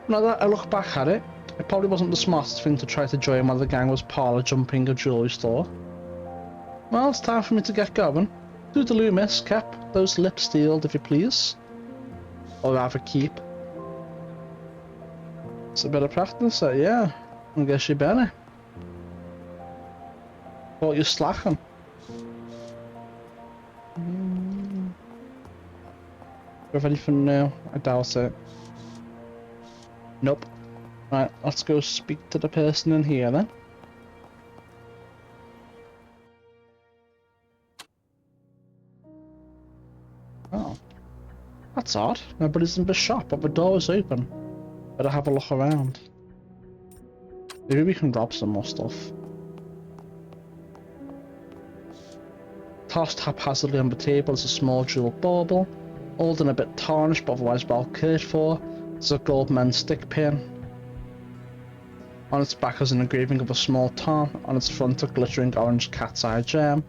that I look back at it, it probably wasn't the smartest thing to try to join while the gang was parlour jumping a jewellery store. Well, it's time for me to get going. Toodaloo, miss, Cap. Those lips sealed, if you please. Or rather, keep. It's a bit of practice, yeah. I guess you better. Thought you're slacking. Do you have anything new? I doubt it. Nope. Right, let's go speak to the person in here then. Oh. That's odd. Nobody's in the shop, but the door is open. Better have a look around. Maybe we can rob some more stuff. Tossed haphazardly on the table is a small jeweled bauble. Old and a bit tarnished, but otherwise well cared for. There's a gold men's stick pin. On its back is an engraving of a small tom. On its front a glittering orange cat's eye gem.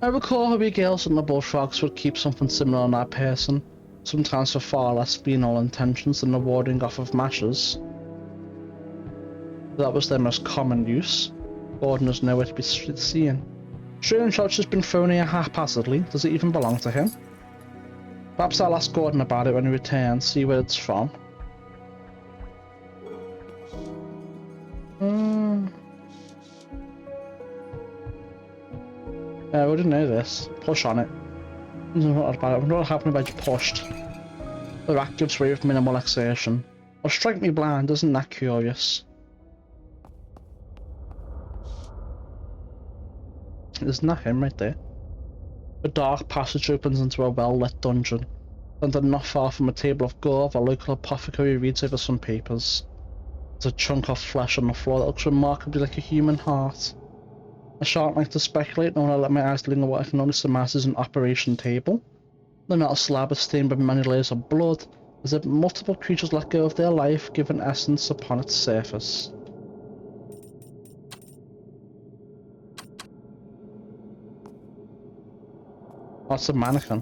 I recall how we girls and the bullfrogs would keep something similar on our person, sometimes for far less venal intentions than the warding off of mashes. That was their most common use. Gordon is nowhere to be seen. Strange Lodge has been thrown here haphazardly. Does it even belong to him? Perhaps I'll ask Gordon about it when he returns, see where it's from. Yeah, I wouldn't know this. Push on it. I wonder what happened if I just pushed. The rack gives way with minimal exertion. Or strike me blind, isn't that curious? Isn't that him right there? A dark passage opens into a well-lit dungeon. Standing not far from a table of gore, a local apothecary reads over some papers. There's a chunk of flesh on the floor that looks remarkably like a human heart. I shan't like to speculate, nor will I let my eyes linger what I can only surmise is an operation table. The metal slab is stained with many layers of blood, as if multiple creatures let go of their life-giving essence upon its surface. That's a mannequin.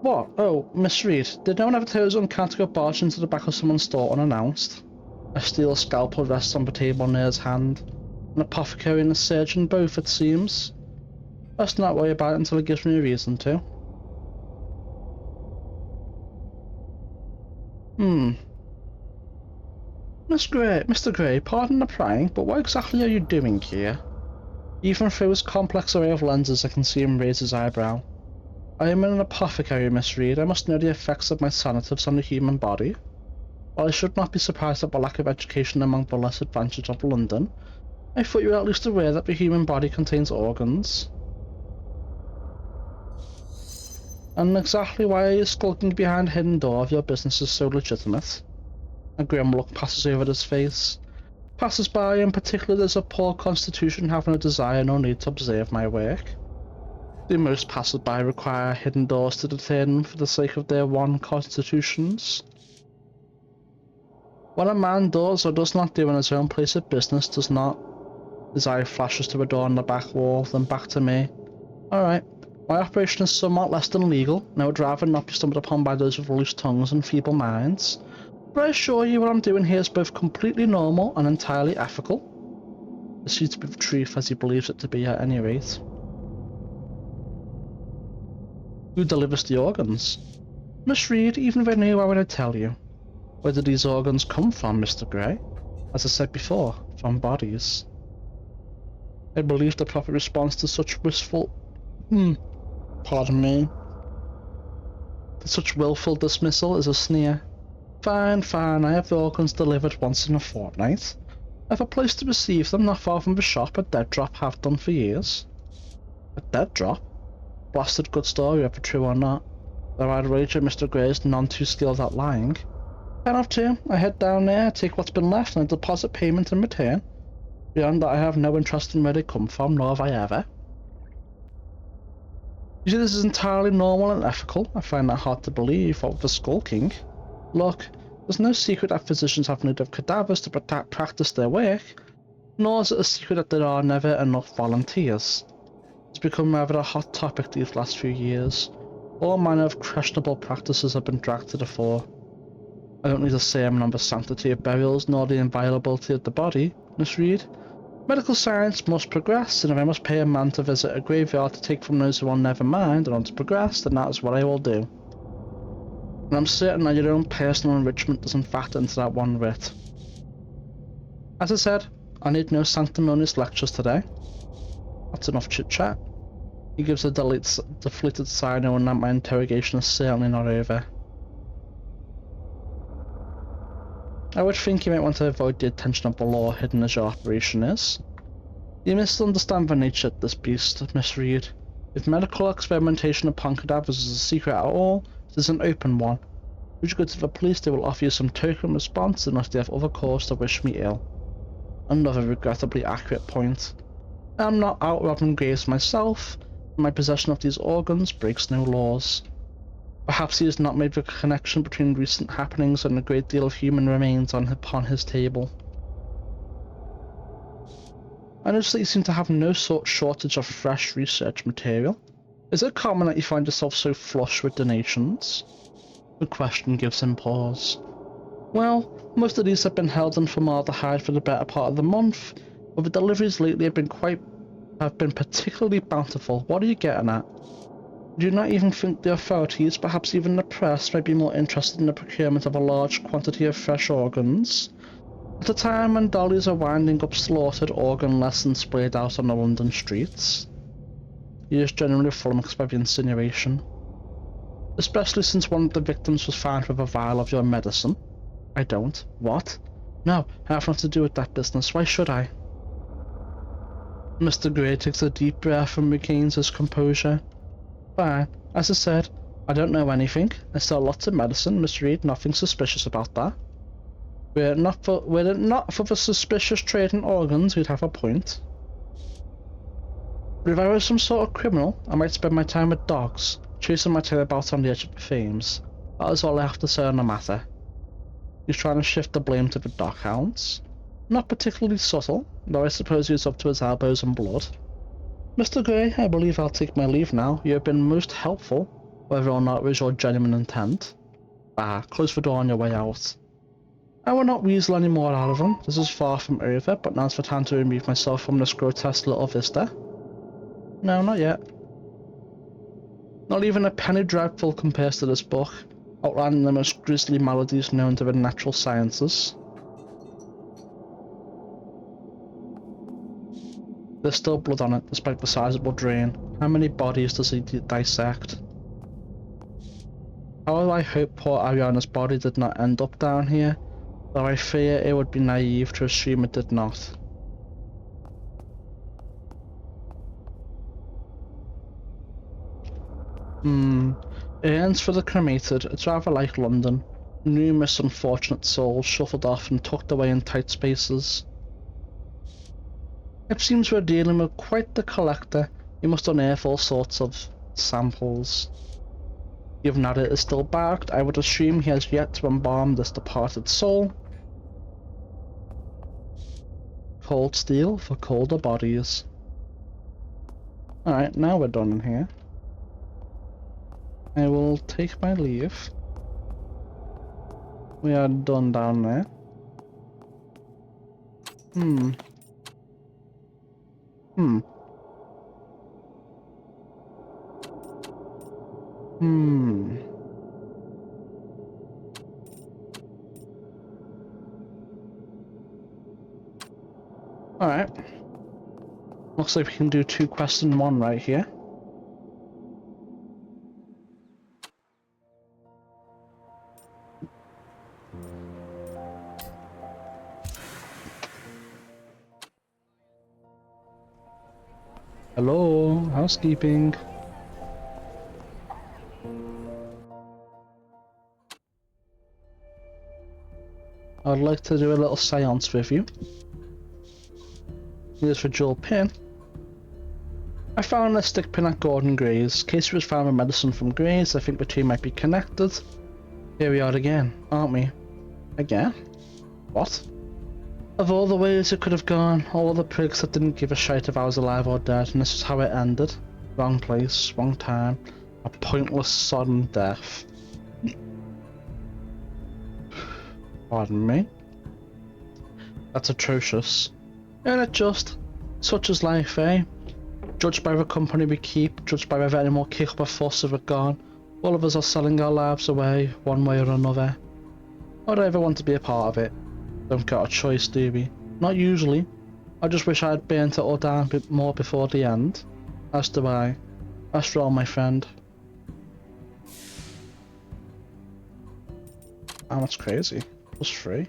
What? Oh, Miss Reed, did no one ever tell you it was uncanny to go barge into the back of someone's store unannounced? A steel scalpel rests on the table near his hand. An apothecary and a surgeon both, it seems. Best not worry about it until it gives me a reason to. Mr. Gray, pardon the prying, but what exactly are you doing here? Even through his complex array of lenses, I can see him raise his eyebrow. I am an apothecary, Miss Reed. I must know the effects of my sanitives on the human body. While I should not be surprised at the lack of education among the less advantaged of London, I thought you were at least aware that the human body contains organs. And exactly why are you skulking behind a hidden door if your business is so legitimate? A grim look passes over his face. Passers-by, in particular those of poor constitution, have no desire nor need to observe my work. Do most passers-by require hidden doors to deter them for the sake of their one constitutions? What a man does or does not do in his own place of business does not. His eye flashes to a door on the back wall, then back to me. Alright, my operation is somewhat less than legal, and I would rather not be stumbled upon by those with loose tongues and feeble minds. But I assure you what I'm doing here is both completely normal and entirely ethical. It seems to be the truth as he believes it to be at any rate. Who delivers the organs? Miss Reed, even if I knew, why would I tell you? Where did these organs come from, Mr. Gray? As I said before, from bodies. I believe the proper response to such pardon me. To such willful dismissal is a sneer. Fine, I have the organs delivered once in a fortnight. I have a place to receive them not far from the shop, a dead drop have done for years. A dead drop? Blasted good story, whether true or not. Though I'd wager Mr. Gray is none too skilled at lying. 10 of 2, I head down there, take what's been left, and I deposit payment in return. Beyond that, I have no interest in where they come from, nor have I ever. You see, this is entirely normal and ethical. I find that hard to believe, what with the skulking. Look, there's no secret that physicians have need of cadavers to practice their work, nor is it a secret that there are never enough volunteers. It's become rather a hot topic these last few years. All manner of questionable practices have been dragged to the fore. I don't need a sermon on the sanctity of burials, nor the inviolability of the body, Miss Reed. Medical science must progress, and if I must pay a man to visit a graveyard to take from those who will never mind and want to progress, then that is what I will do. And I'm certain that your own personal enrichment doesn't factor into that one bit. As I said, I need no sanctimonious lectures today. That's enough chit-chat. He gives a deflated sigh knowing that my interrogation is certainly not over. I would think you might want to avoid the attention of the law hidden as your operation is. You misunderstand the nature of this beast, Miss Reed. If medical experimentation upon cadavers is a secret at all, it is an open one. Would you go to the police, they will offer you some token response unless they have other cause to wish me ill. Another regrettably accurate point. I am not out robbing graves myself, and my possession of these organs breaks no laws. Perhaps he has not made the connection between recent happenings and a great deal of human remains upon his table. I noticed that you seem to have no shortage of fresh research material. Is it common that you find yourself so flush with donations? The question gives him pause. Well, most of these have been held in formaldehyde for the better part of the month, but the deliveries lately have been particularly bountiful. What are you getting at? Do you not even think the authorities, perhaps even the press, might be more interested in the procurement of a large quantity of fresh organs? At a time when dollies are winding up slaughtered organ lessons sprayed out on the London streets? He is genuinely flummoxed by the insinuation. Especially since one of the victims was found with a vial of your medicine. I don't. What? No, I have nothing to do with that business. Why should I? Mr. Gray takes a deep breath and regains his composure. Fine. As I said, I don't know anything. I sell lots of medicine, Miss Reed. Nothing suspicious about that. Were it not for the suspicious trade in organs, we'd have a point. But if I was some sort of criminal, I might spend my time with dogs, chasing my tail about on the edge of the flames. That is all I have to say on the matter. He's trying to shift the blame to the dog hounds. Not particularly subtle, though I suppose he was up to his elbows in blood. Mr. Gray, I believe I'll take my leave now. You have been most helpful, whether or not it was your genuine intent. Close the door on your way out. I will not weasel any more out of him. This is far from over, but now's the time to remove myself from this grotesque little vista. No, not yet. Not even a penny dreadful compares to this book, outlining the most grisly maladies known to the natural sciences. There's still blood on it, despite the sizable drain. How many bodies does he dissect? How I hope poor Ariana's body did not end up down here, though I fear it would be naive to assume it did not. It ends for the cremated. It's rather like London. Numerous unfortunate souls shuffled off and tucked away in tight spaces. It seems we're dealing with quite the collector. He must unearth all sorts of samples. Given that it is still barked, I would assume he has yet to embalm this departed soul. Cold steel for colder bodies. Alright, now we're done in here. I will take my leave. We are done down there. Alright. Looks like we can do 2 quests in 1 right here. Hello, housekeeping. I'd like to do a little seance with you. Here's for Joel Pin. I found a stick pin at Gordon Gray's. Casey was found with medicine from Gray's. I think the two might be connected. Here we are again, aren't we? Again? What? Of all the ways it could have gone, all the prigs that didn't give a shite if I was alive or dead, and this is how it ended. Wrong place, wrong time. A pointless, sudden death. Pardon me? That's atrocious. Isn't it just? Such is life, eh? Judged by the company we keep, judged by whether any more kick up a fuss of it gone, all of us are selling our lives away, one way or another. Would I ever want to be a part of it? Don't get a choice, do we? Not usually. I just wish I had burnt it all down a bit more before the end. As do I. After all, my friend. Oh, that's crazy. +3.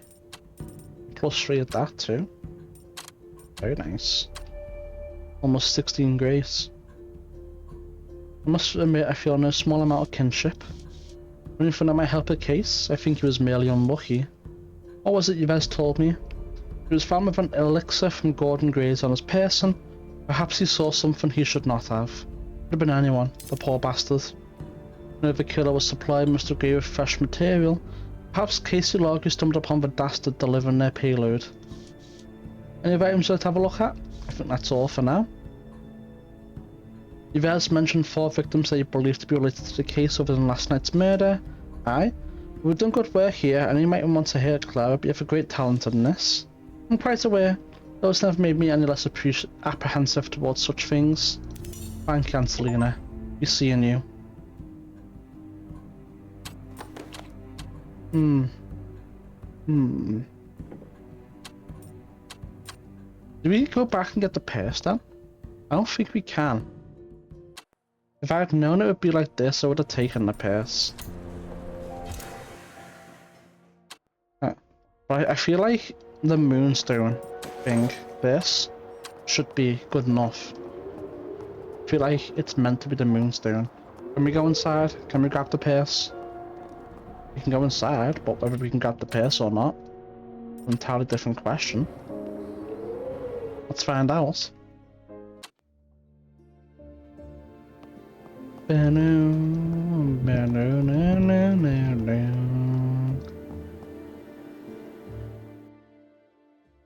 +3 at that too. Very nice. Almost 16 grace. I must admit I feel no small amount of kinship. Anything that might help a case? I think he was merely unlucky. What was it you guys told me? He was found with an elixir from Gordon Gray's on his person. Perhaps he saw something he should not have. Could have been anyone, the poor bastard. You know, the killer was supplying Mr. Gray with fresh material. Perhaps Casey Logie stumbled upon the dastard delivering their payload. Any items you'd like to have a look at? I think that's all for now. You've also mentioned 4 victims that you believe to be related to the case other than last night's murder. Aye. We've done good work here, and you might want to hear it, Clara, but you have a great talent in this. I'm quite aware. Those never made me any less apprehensive towards such things. Thank you, Angelina. Be seeing you. Do we go back and get the purse then? I don't think we can. If I had known it would be like this, I would have taken the purse. But I feel like the moonstone thing, this, should be good enough. I feel like it's meant to be the moonstone. Can we go inside? Can we grab the purse? We can go inside, but whether we can grab the purse or not, an entirely different question. Let's find out.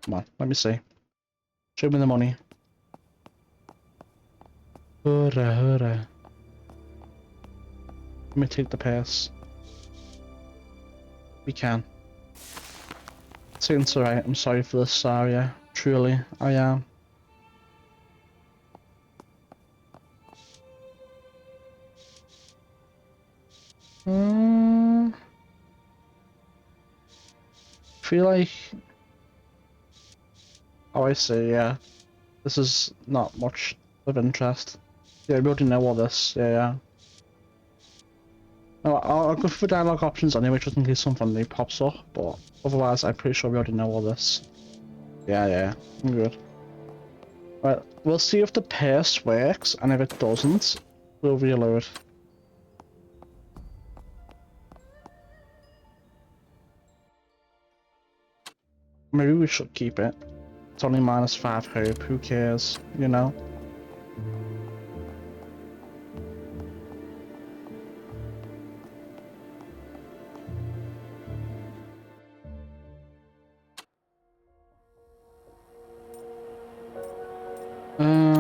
Come on, let me see. Show me the money. Hurrah, hurrah. Let me take the purse. We can. Seems alright, I'm sorry for this, Saria. Truly, I am. Feel like... Oh, I see, yeah. This is not much of interest. Yeah, we already know all this, yeah. No, I'll go for dialogue options anyway, just in case something new pops up, but otherwise I'm pretty sure we already know all this. Yeah, I'm good. Right, we'll see if the purse works, and if it doesn't, we'll reload. Maybe we should keep it. It's only -5 hope, who cares, you know?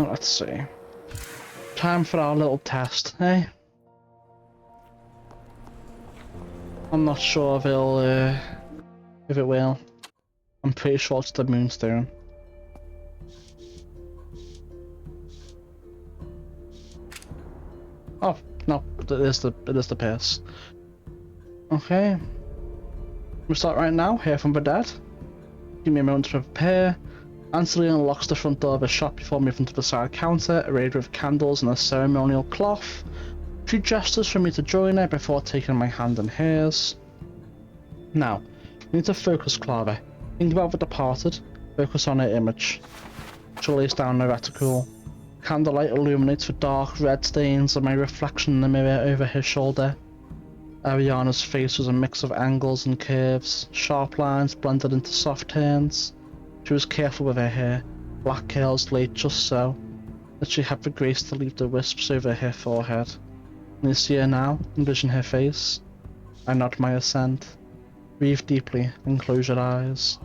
Let's see. Time for our little test, eh? I'm not sure if it will. I'm pretty sure it's the moonstone. Oh, no, it is the purse. Okay. We start right now, hear from the dead. Give me a moment to prepare. Angelina unlocks the front door of a shop before moving to the side counter, arrayed with candles and a ceremonial cloth. She gestures for me to join her before taking my hand in hers. Now, we need to focus, Clara. Think about the departed, focus on her image. She lays down the reticule. Candlelight illuminates the dark red stains of my reflection in the mirror over her shoulder. Ariana's face was a mix of angles and curves, sharp lines blended into soft turns. She was careful with her hair, black curls laid just so, that she had the grace to leave the wisps over her forehead. Can you see her now? Envision her face? I nod my assent. Breathe deeply and close your eyes.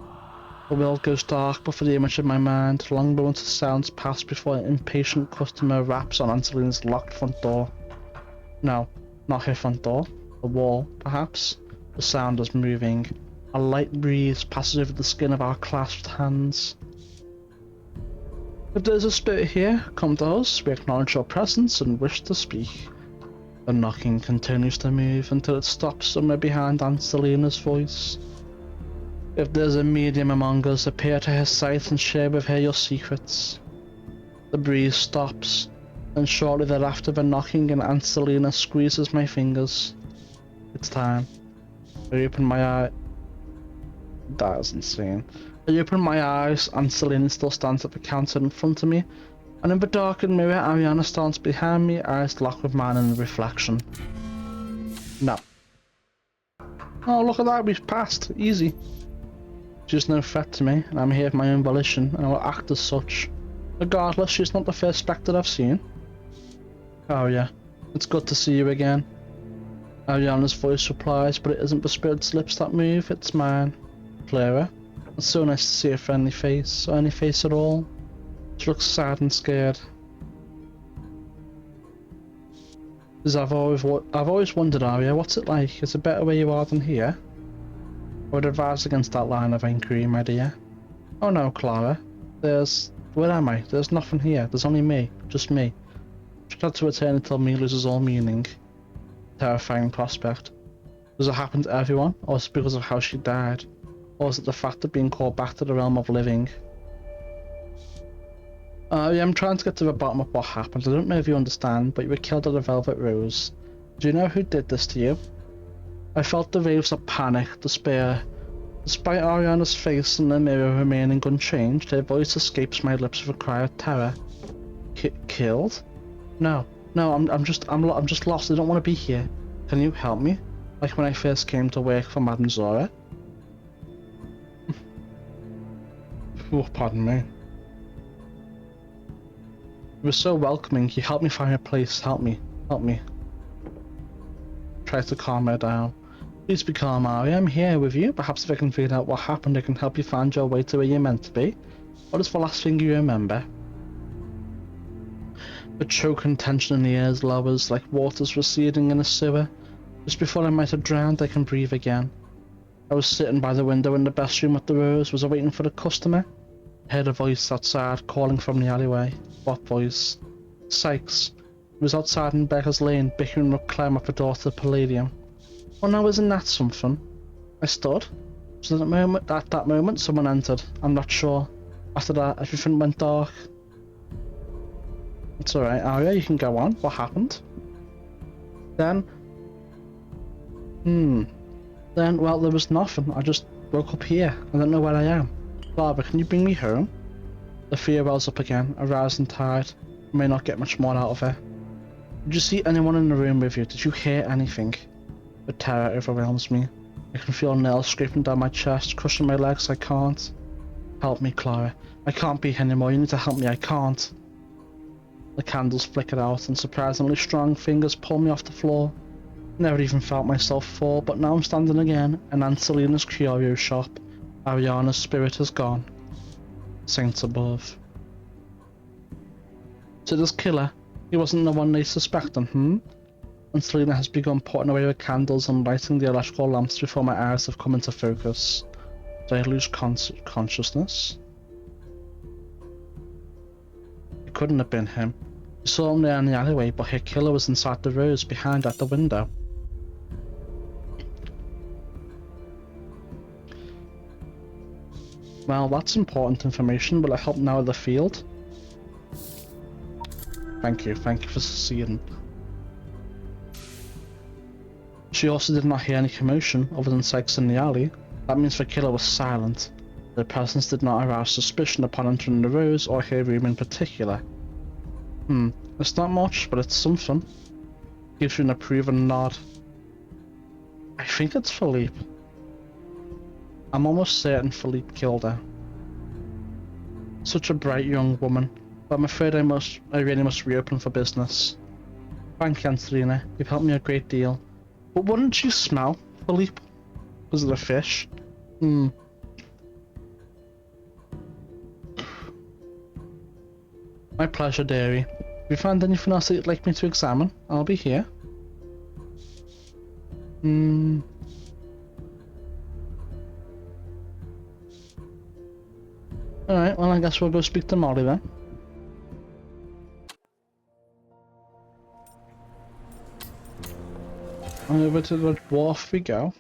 The world goes dark before the image in my mind, long moments of silence pass before an impatient customer raps on Angelina's locked front door. No, not her front door. The wall, perhaps. The sound is moving. A light breeze passes over the skin of our clasped hands. If there's a spirit here, come to us. We acknowledge your presence and wish to speak. The knocking continues to move until it stops somewhere behind Angelina's voice. If there's a medium among us, appear to her sight and share with her your secrets. The breeze stops, and shortly thereafter the knocking and Angelina squeezes my fingers. It's time. I open my eye. That is insane. I open my eyes, and Angelina still stands at the counter in front of me, and in the darkened mirror, Ariana stands behind me, eyes locked with mine in the reflection. No. Oh, look at that, we've passed. Easy. She's no threat to me, and I'm here of my own volition, and I will act as such. Regardless, she's not the first spectre I've seen. Oh yeah, it's good to see you again. Ariana's voice replies, but it isn't the spirit's lips that move, it's mine. Clara, It's so nice to see a friendly face, or any face at all. She looks sad and scared. Because I've always wondered, Arya, what's it like? Is it better where you are than here? I would advise against that line of inquiry, my dear. Oh no, Clara. Where am I? There's nothing here. There's only me. Just me. She had to return until me loses all meaning. Terrifying prospect. Does it happen to everyone? Or is it because of how she died? Or is it the fact of being called back to the realm of living? Yeah, I'm trying to get to the bottom of what happened. I don't know if you understand, but you were killed at the Velvet Rose. Do you know who did this to you? I felt the waves of panic, despair. Despite Ariana's face and the mirror remaining unchanged, her voice escapes my lips with a cry of terror. Killed? No, I'm just lost. I don't want to be here. Can you help me? Like when I first came to work for Madame Zora? Oh, pardon me. You were so welcoming. You helped me find a place. Help me. Try to calm her down. Please be calm, Arya. I'm here with you. Perhaps if I can figure out what happened, I can help you find your way to where you're meant to be. What is the last thing you remember? The choking tension in the air lowers like waters receding in a sewer. Just before I might have drowned, I can breathe again. I was sitting by the window in the best room at the Rose, was waiting for a customer. I heard a voice outside calling from the alleyway. What voice? Sykes. He was outside in Becker's Lane, bickering with Clem at the door to the Palladium. Oh no, isn't that something? I stood. So at that moment, someone entered. I'm not sure. After that, everything went dark. It's alright, Arya, you can go on. What happened? Then, well, there was nothing. I just woke up here. I don't know where I am. Barbara, can you bring me home? The fear wells up again, a rising tide. I may not get much more out of her. Did you see anyone in the room with you? Did you hear anything? The terror overwhelms me. I can feel nails scraping down my chest, crushing my legs. I can't. Help me, Clara. I can't be here anymore. You need to help me. I can't. The candles flickered out, and surprisingly strong fingers pulled me off the floor. Never even felt myself fall, but now I'm standing again in Aunt Selena's curio shop. Ariana's spirit is gone. Saints above. So this killer, he wasn't the one they suspected, And Selena has begun putting away the candles and lighting the electrical lamps before my eyes have come into focus. Did I lose consciousness? It couldn't have been him. We saw him there in the alleyway, but her killer was inside the Rose behind at the window. Well, that's important information. Will it help narrow the field? Thank you for succeeding. She also did not hear any commotion other than Sykes in the alley. That means the killer was silent. Their presence did not arouse suspicion upon entering the Rose or her room in particular. It's not much, but it's something. Gives you an approving nod. I think it's Philippe. I'm almost certain Philippe killed her. Such a bright young woman, but I'm afraid I really must reopen for business. Thank you, Angelina. You've helped me a great deal. But wouldn't you smell, Philippe? Because of the fish? My pleasure, dearie. If you find anything else that you'd like me to examine, I'll be here. Alright, well I guess we'll go speak to Molly then. And over to the wharf we go.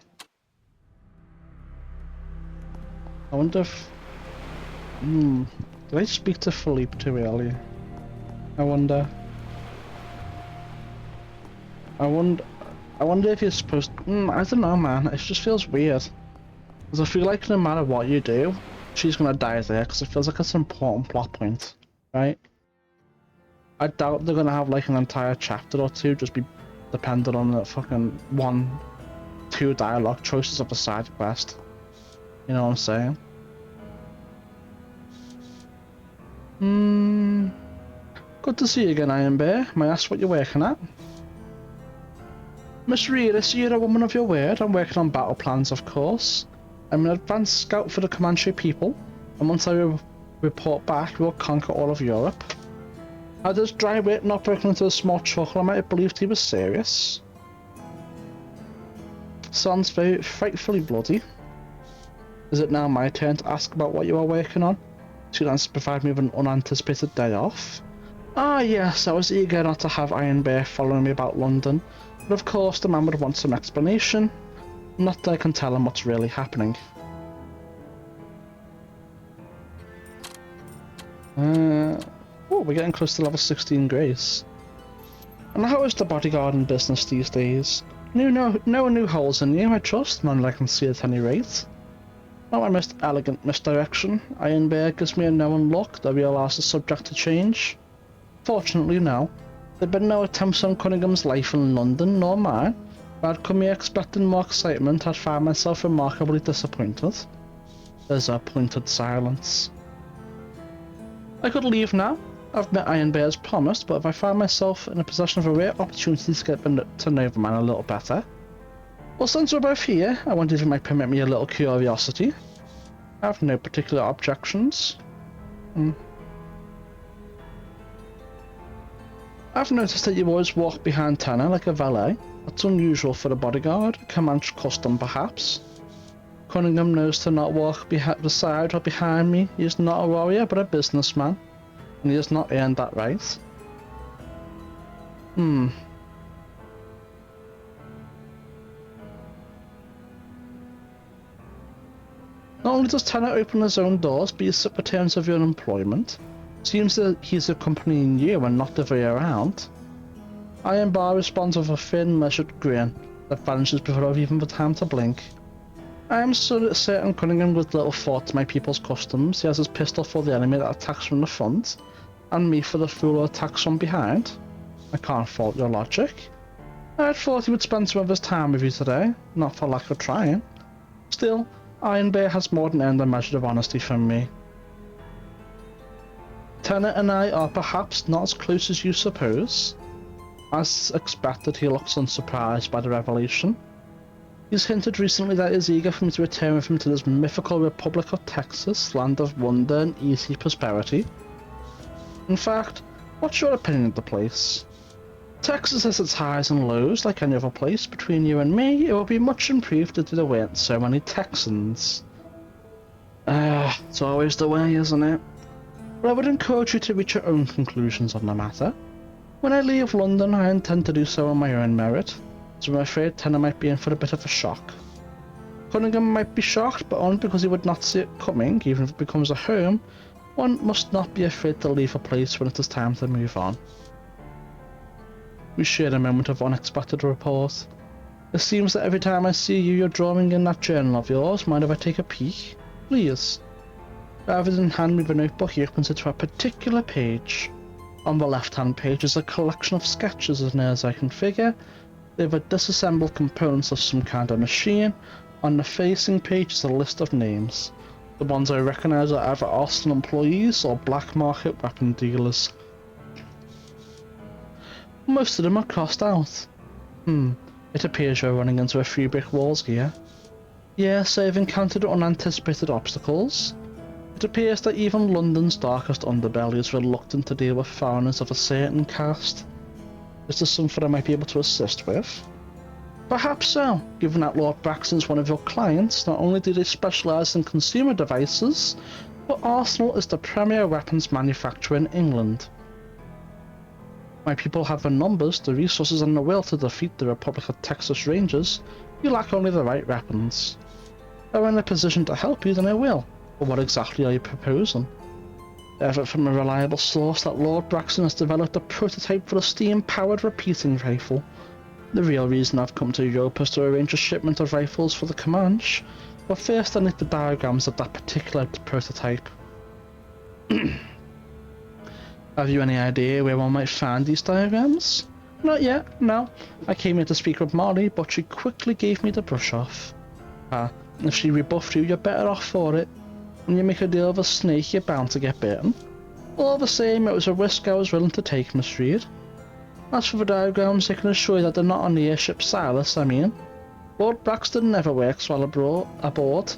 I wonder if... Did I speak to Philippe too earlier? I wonder if you're supposed to... I don't know, man. It just feels weird. Because I feel like no matter what you do, she's gonna die there, because it feels like it's an important plot point, right? I doubt they're gonna have like an entire chapter or two just be dependent on the fucking 1-2 dialogue choices of a side quest. You know what I'm saying? Good to see you again, Iron Bear. May I ask what you're working at? Miss Reed, I see you're a woman of your word. I'm working on battle plans, of course. I'm an advanced scout for the Comanche people, and once I report back, we'll conquer all of Europe. Had his dry wit not broken into a small chuckle, I might have believed he was serious. Sounds very frightfully bloody. Is it now my turn to ask about what you are working on? To provide me with an unanticipated day off? Ah yes, I was eager not to have Iron Bear following me about London, but of course the man would want some explanation. Not that I can tell him what's really happening. Oh, we're getting close to level 16 Grace. And how is the bodyguarding business these days? No new holes in you, I trust, none that I can see at any rate. Not my most elegant misdirection. Iron Bear gives me a known look that realises is subject to change. Fortunately, no. There have been no attempts on Cunningham's life in London, nor mine. If I'd come here expecting more excitement, I'd find myself remarkably disappointed. There's a pointed silence. I could leave now. I've met Iron Bear as promised, but if I find myself in a possession of a rare opportunity to get to know the man a little better. Well, since we're both here, I wonder if you might permit me a little curiosity. I have no particular objections. I've noticed that you always walk behind Tanner like a valet. That's unusual for a bodyguard, a Comanche custom perhaps. Cunningham knows to not walk beside or behind me. He is not a warrior, but a businessman. And he has not earned that right. Not only does Tanner open his own doors, but he set the terms of your employment. Seems that he's accompanying you and not the other way around. Iron Bar responds with a thin, measured grin that vanishes before I've even the time to blink. I am certain Cunningham with little thought to my people's customs. He has his pistol for the enemy that attacks from the front, and me for the fool who attacks from behind. I can't fault your logic. I had thought he would spend some of his time with you today, not for lack of trying. Still, Iron Bear has more than earned a measure of honesty from me. Tanner and I are perhaps not as close as you suppose. As expected, he looks unsurprised by the revelation. He's hinted recently that he is eager for me to return with him to this mythical Republic of Texas, land of wonder and easy prosperity. In fact, what's your opinion of the place? Texas has its highs and lows, like any other place. Between you and me, it would be much improved if there weren't so many Texans. It's always the way, isn't it? But I would encourage you to reach your own conclusions on the matter. When I leave London, I intend to do so on my own merit, so I'm afraid Tanner might be in for a bit of a shock. Cunningham might be shocked, but only because he would not see it coming, even if it becomes a home. One must not be afraid to leave a place when it is time to move on. We shared a moment of unexpected report. It seems that every time I see you, you're drawing in that journal of yours. Mind if I take a peek? Please. Rather than hand me the notebook, he opens it to a particular page. On the left-hand page is a collection of sketches as near as I can figure. They were disassembled components of some kind of machine. On the facing page is a list of names. The ones I recognise are either Austin employees or black market weapon dealers. Most of them are crossed out. It appears you're running into a few brick walls here. Yes, I've encountered unanticipated obstacles. It appears that even London's darkest underbelly is reluctant to deal with foreigners of a certain caste. Is this something I might be able to assist with? Perhaps so, given that Lord Braxton's one of your clients. Not only do they specialise in consumer devices, but Arsenal is the premier weapons manufacturer in England. My people have the numbers, the resources and the will to defeat the Republic of Texas Rangers. You lack only the right weapons. If I'm in a position to help you, then I will. But what exactly are you proposing? I have it from a reliable source that Lord Braxton has developed a prototype for a steam-powered repeating rifle. The real reason I've come to Europe is to arrange a shipment of rifles for the Comanche, but first I need the diagrams of that particular prototype. Have you any idea where one might find these diagrams? Not yet, no. I came here to speak with Molly, but she quickly gave me the brush off. If she rebuffed you, you're better off for it. When you make a deal with a snake, you're bound to get bitten. All the same, it was a risk I was willing to take, Miss Reed. As for the diagrams, I can assure you that they're not on the airship Silas, Lord Braxton never works while aboard.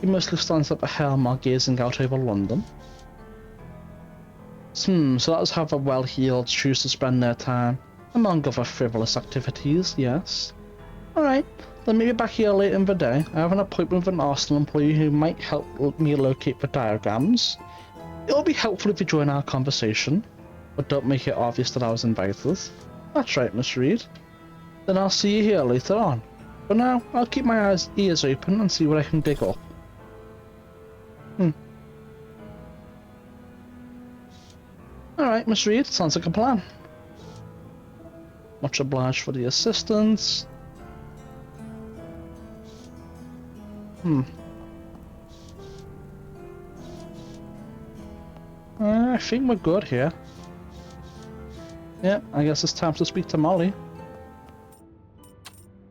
He mostly stands at the helm while gazing out over London. So that is how the well-heeled choose to spend their time, among other frivolous activities, yes. Alright, then meet me back here later in the day. I have an appointment with an Arsenal employee who might help me locate the diagrams. It'll be helpful if you join our conversation, but don't make it obvious that I was invited. That's right, Miss Reed. Then I'll see you here later on. For now, I'll keep my ears open and see what I can dig up. Alright, Miss Reed, sounds like a plan. Much obliged for the assistance. I think we're good here. Yeah, I guess it's time to speak to Molly.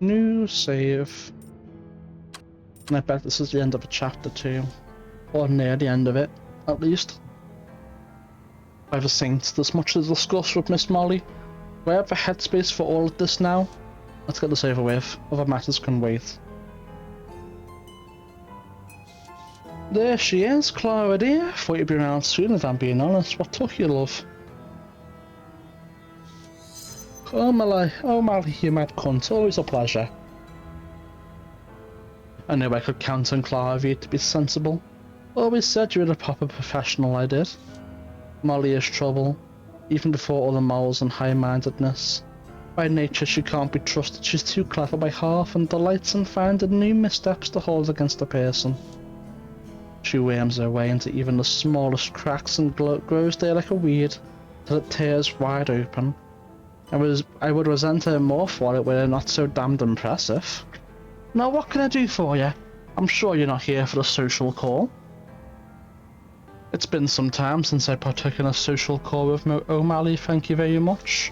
New save. And I bet this is the end of a chapter 2. Or near the end of it, at least. By the saints, there's much to discuss with Miss Molly. Do I have the headspace for all of this now? Let's get this over with. Other matters can wait. There she is, Clara dear. Thought you'd be around soon, if I'm being honest. What took you, love? Oh Molly, you mad cunt. Always a pleasure. I knew I could count on Clara V to be sensible. Always said you were a proper professional, I did. Molly is trouble, even before all the morals and high-mindedness. By nature she can't be trusted, she's too clever by half and delights in finding new missteps to hold against a person. She worms her way into even the smallest cracks and grows there like a weed, till it tears wide open. I would resent her more for it were it not so damned impressive. Now what can I do for you? I'm sure you're not here for a social call. It's been some time since I partook in a social call with O'Malley, thank you very much.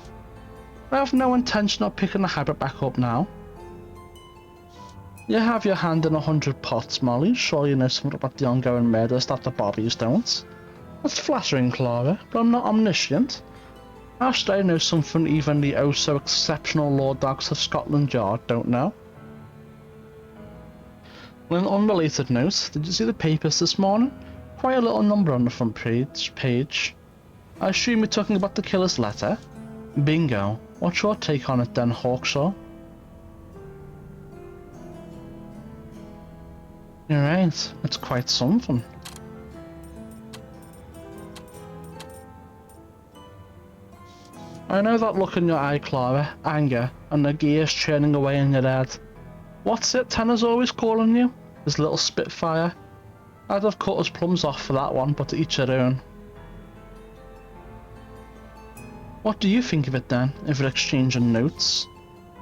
I have no intention of picking the habit back up now. You have your hand in 100 pots, Molly. Sure you know something about the ongoing murders that the Bobbies don't. That's flattering, Clara, but I'm not omniscient. How should I know something even the oh-so-exceptional law dogs of Scotland Yard don't know? On an unrelated note, did you see the papers this morning? Quite a little number on the front page. I assume you're talking about the killer's letter? Bingo. What's your take on it then, Hawkshaw? You're right, it's quite something. I know that look in your eye, Clara, anger, and the gears churning away in your head. What's it Tanner's always calling you? His little spitfire? I'd have cut his plums off for that one, but to each their own. What do you think of it then, if we're exchanging notes?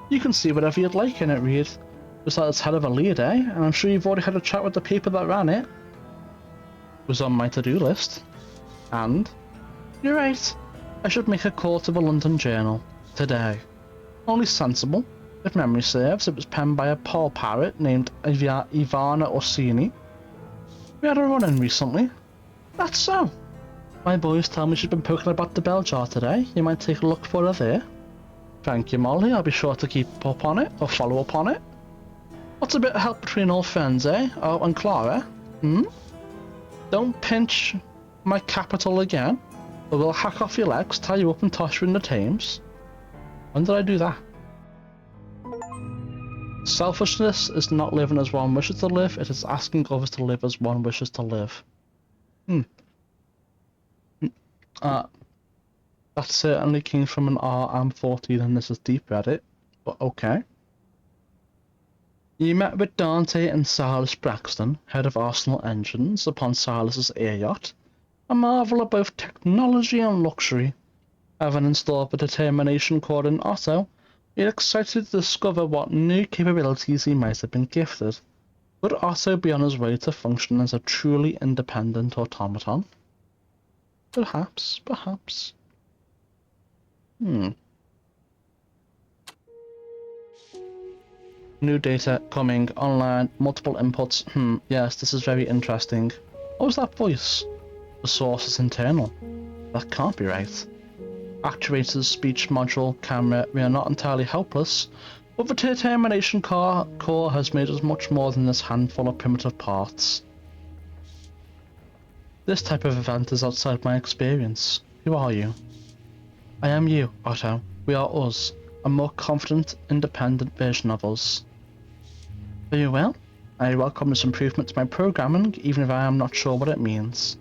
You can see whatever you'd like in it, Reed. Just that it's head of a lead, eh? And I'm sure you've already had a chat with the paper that ran it. It was on my to-do list. And? You're right. I should make a call to the London Journal. Today. Only sensible. If memory serves, it was penned by a Paul parrot named Ivana Orsini. We had a run-in recently. That's so. My boys tell me she's been poking about the bell jar today. You might take a look for her there. Thank you, Molly. I'll be sure to keep up on it, or follow up on it. What's a bit of help between old friends, eh? Oh, and Clara? Don't pinch my capital again, or we'll hack off your legs, tie you up and toss you in the Thames. When did I do that? Selfishness is not living as one wishes to live, it is asking others to live as one wishes to live. That certainly came from an RM14 and this is deep Reddit, but okay. You met with Dante and Silas Braxton, head of Arsenal Engines, upon Silas's air yacht. A marvel of both technology and luxury. Having installed the determination core in Otto, you're excited to discover what new capabilities he might have been gifted. Would Otto be on his way to function as a truly independent automaton? Perhaps. New data coming online, multiple inputs. Yes, this is very interesting. What was that voice? The source is internal. That can't be right. Actuators, speech module, camera, we are not entirely helpless, but the determination core has made us much more than this handful of primitive parts. This type of event is outside my experience. Who are you? I am you, Otto. We are us. A more confident, independent version of us. Very well. I welcome this improvement to my programming, even if I am not sure what it means.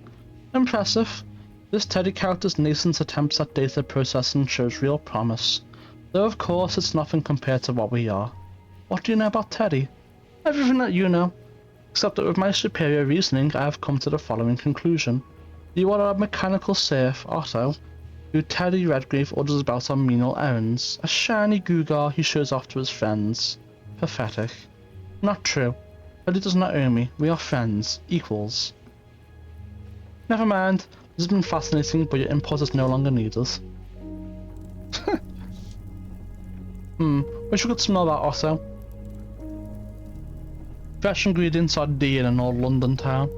Impressive. This Teddy character's nascent attempts at data processing shows real promise. Though of course it's nothing compared to what we are. What do you know about Teddy? Everything that you know. Except that with my superior reasoning I have come to the following conclusion. You are a mechanical serf, Otto, who Teddy Redgrave orders about on menial errands. A shiny gewgaw he shows off to his friends. Pathetic. Not true. Teddy does not owe me. We are friends. Equals. Never mind. This has been fascinating, but your input is no longer needed. Wish we could smell that, Otto. Fresh ingredients are dear in an old London town.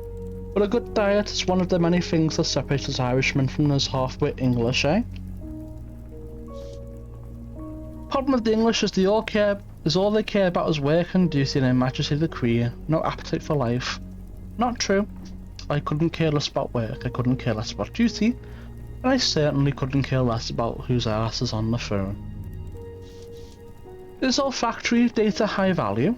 But a good diet is one of the many things that separates us Irishmen from those half-wit English, eh? Problem with the English is all they care about is work and duty and Her Majesty the Queen, no appetite for life. Not true. I couldn't care less about work, I couldn't care less about duty, and I certainly couldn't care less about whose arse is on the phone. Is all factory data high value?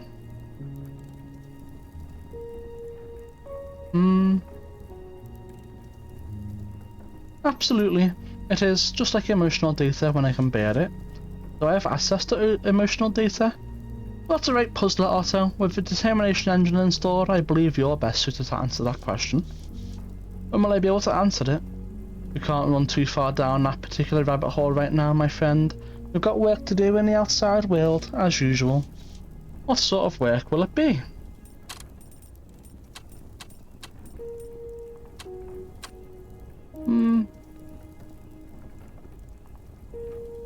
Absolutely. It is, just like emotional data when I can bear it. Do I have access to emotional data? Well, that's a right puzzler, Otto. With the determination engine installed, I believe you're best suited to answer that question. When will I be able to answer it? We can't run too far down that particular rabbit hole right now, my friend. We've got work to do in the outside world, as usual. What sort of work will it be?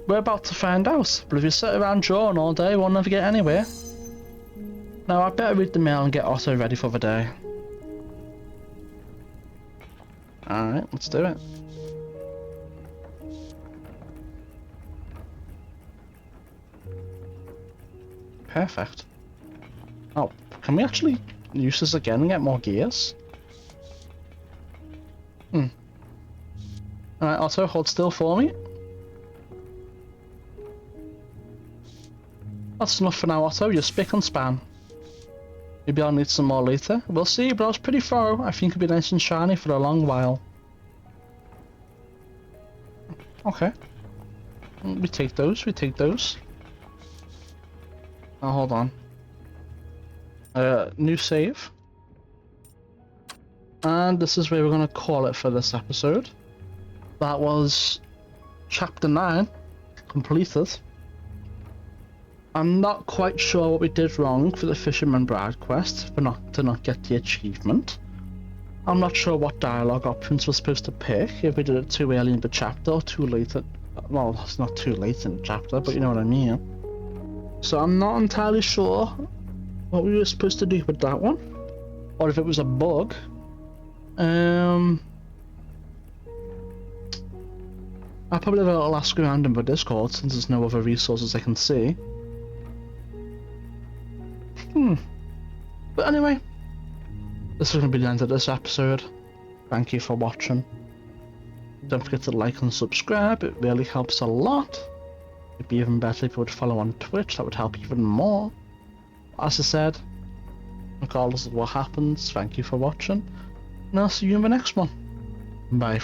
We're about to find out, but if you sit around drawing all day, we'll never get anywhere. Now I better read the mail and get Otto ready for the day. Alright, let's do it. Perfect. Oh, can we actually use this again and get more gears? Alright, Otto, hold still for me. That's enough for now, Otto. You're spick and span. Maybe I'll need some more later. We'll see, but I was pretty thorough. I think it'll be nice and shiny for a long while. Okay. We take those, we take those. Oh, hold on. New save. And this is where we're going to call it for this episode. That was Chapter 9, completed. I'm not quite sure what we did wrong for the Fisherman Bride quest to not get the achievement. I'm not sure what dialogue options we're supposed to pick, if we did it too early in the chapter or too late well, it's not too late in the chapter, but you know what I mean. So I'm not entirely sure what we were supposed to do with that one, or if it was a bug. I'll probably have a little ask around in the Discord since there's no other resources I can see. But anyway, this is going to be the end of this episode. Thank you for watching. Don't forget to like and subscribe, it really helps a lot. It'd be even better if you would follow on Twitch, that would help even more. As I said, regardless of what happens, thank you for watching, and I'll see you in the next one. Bye.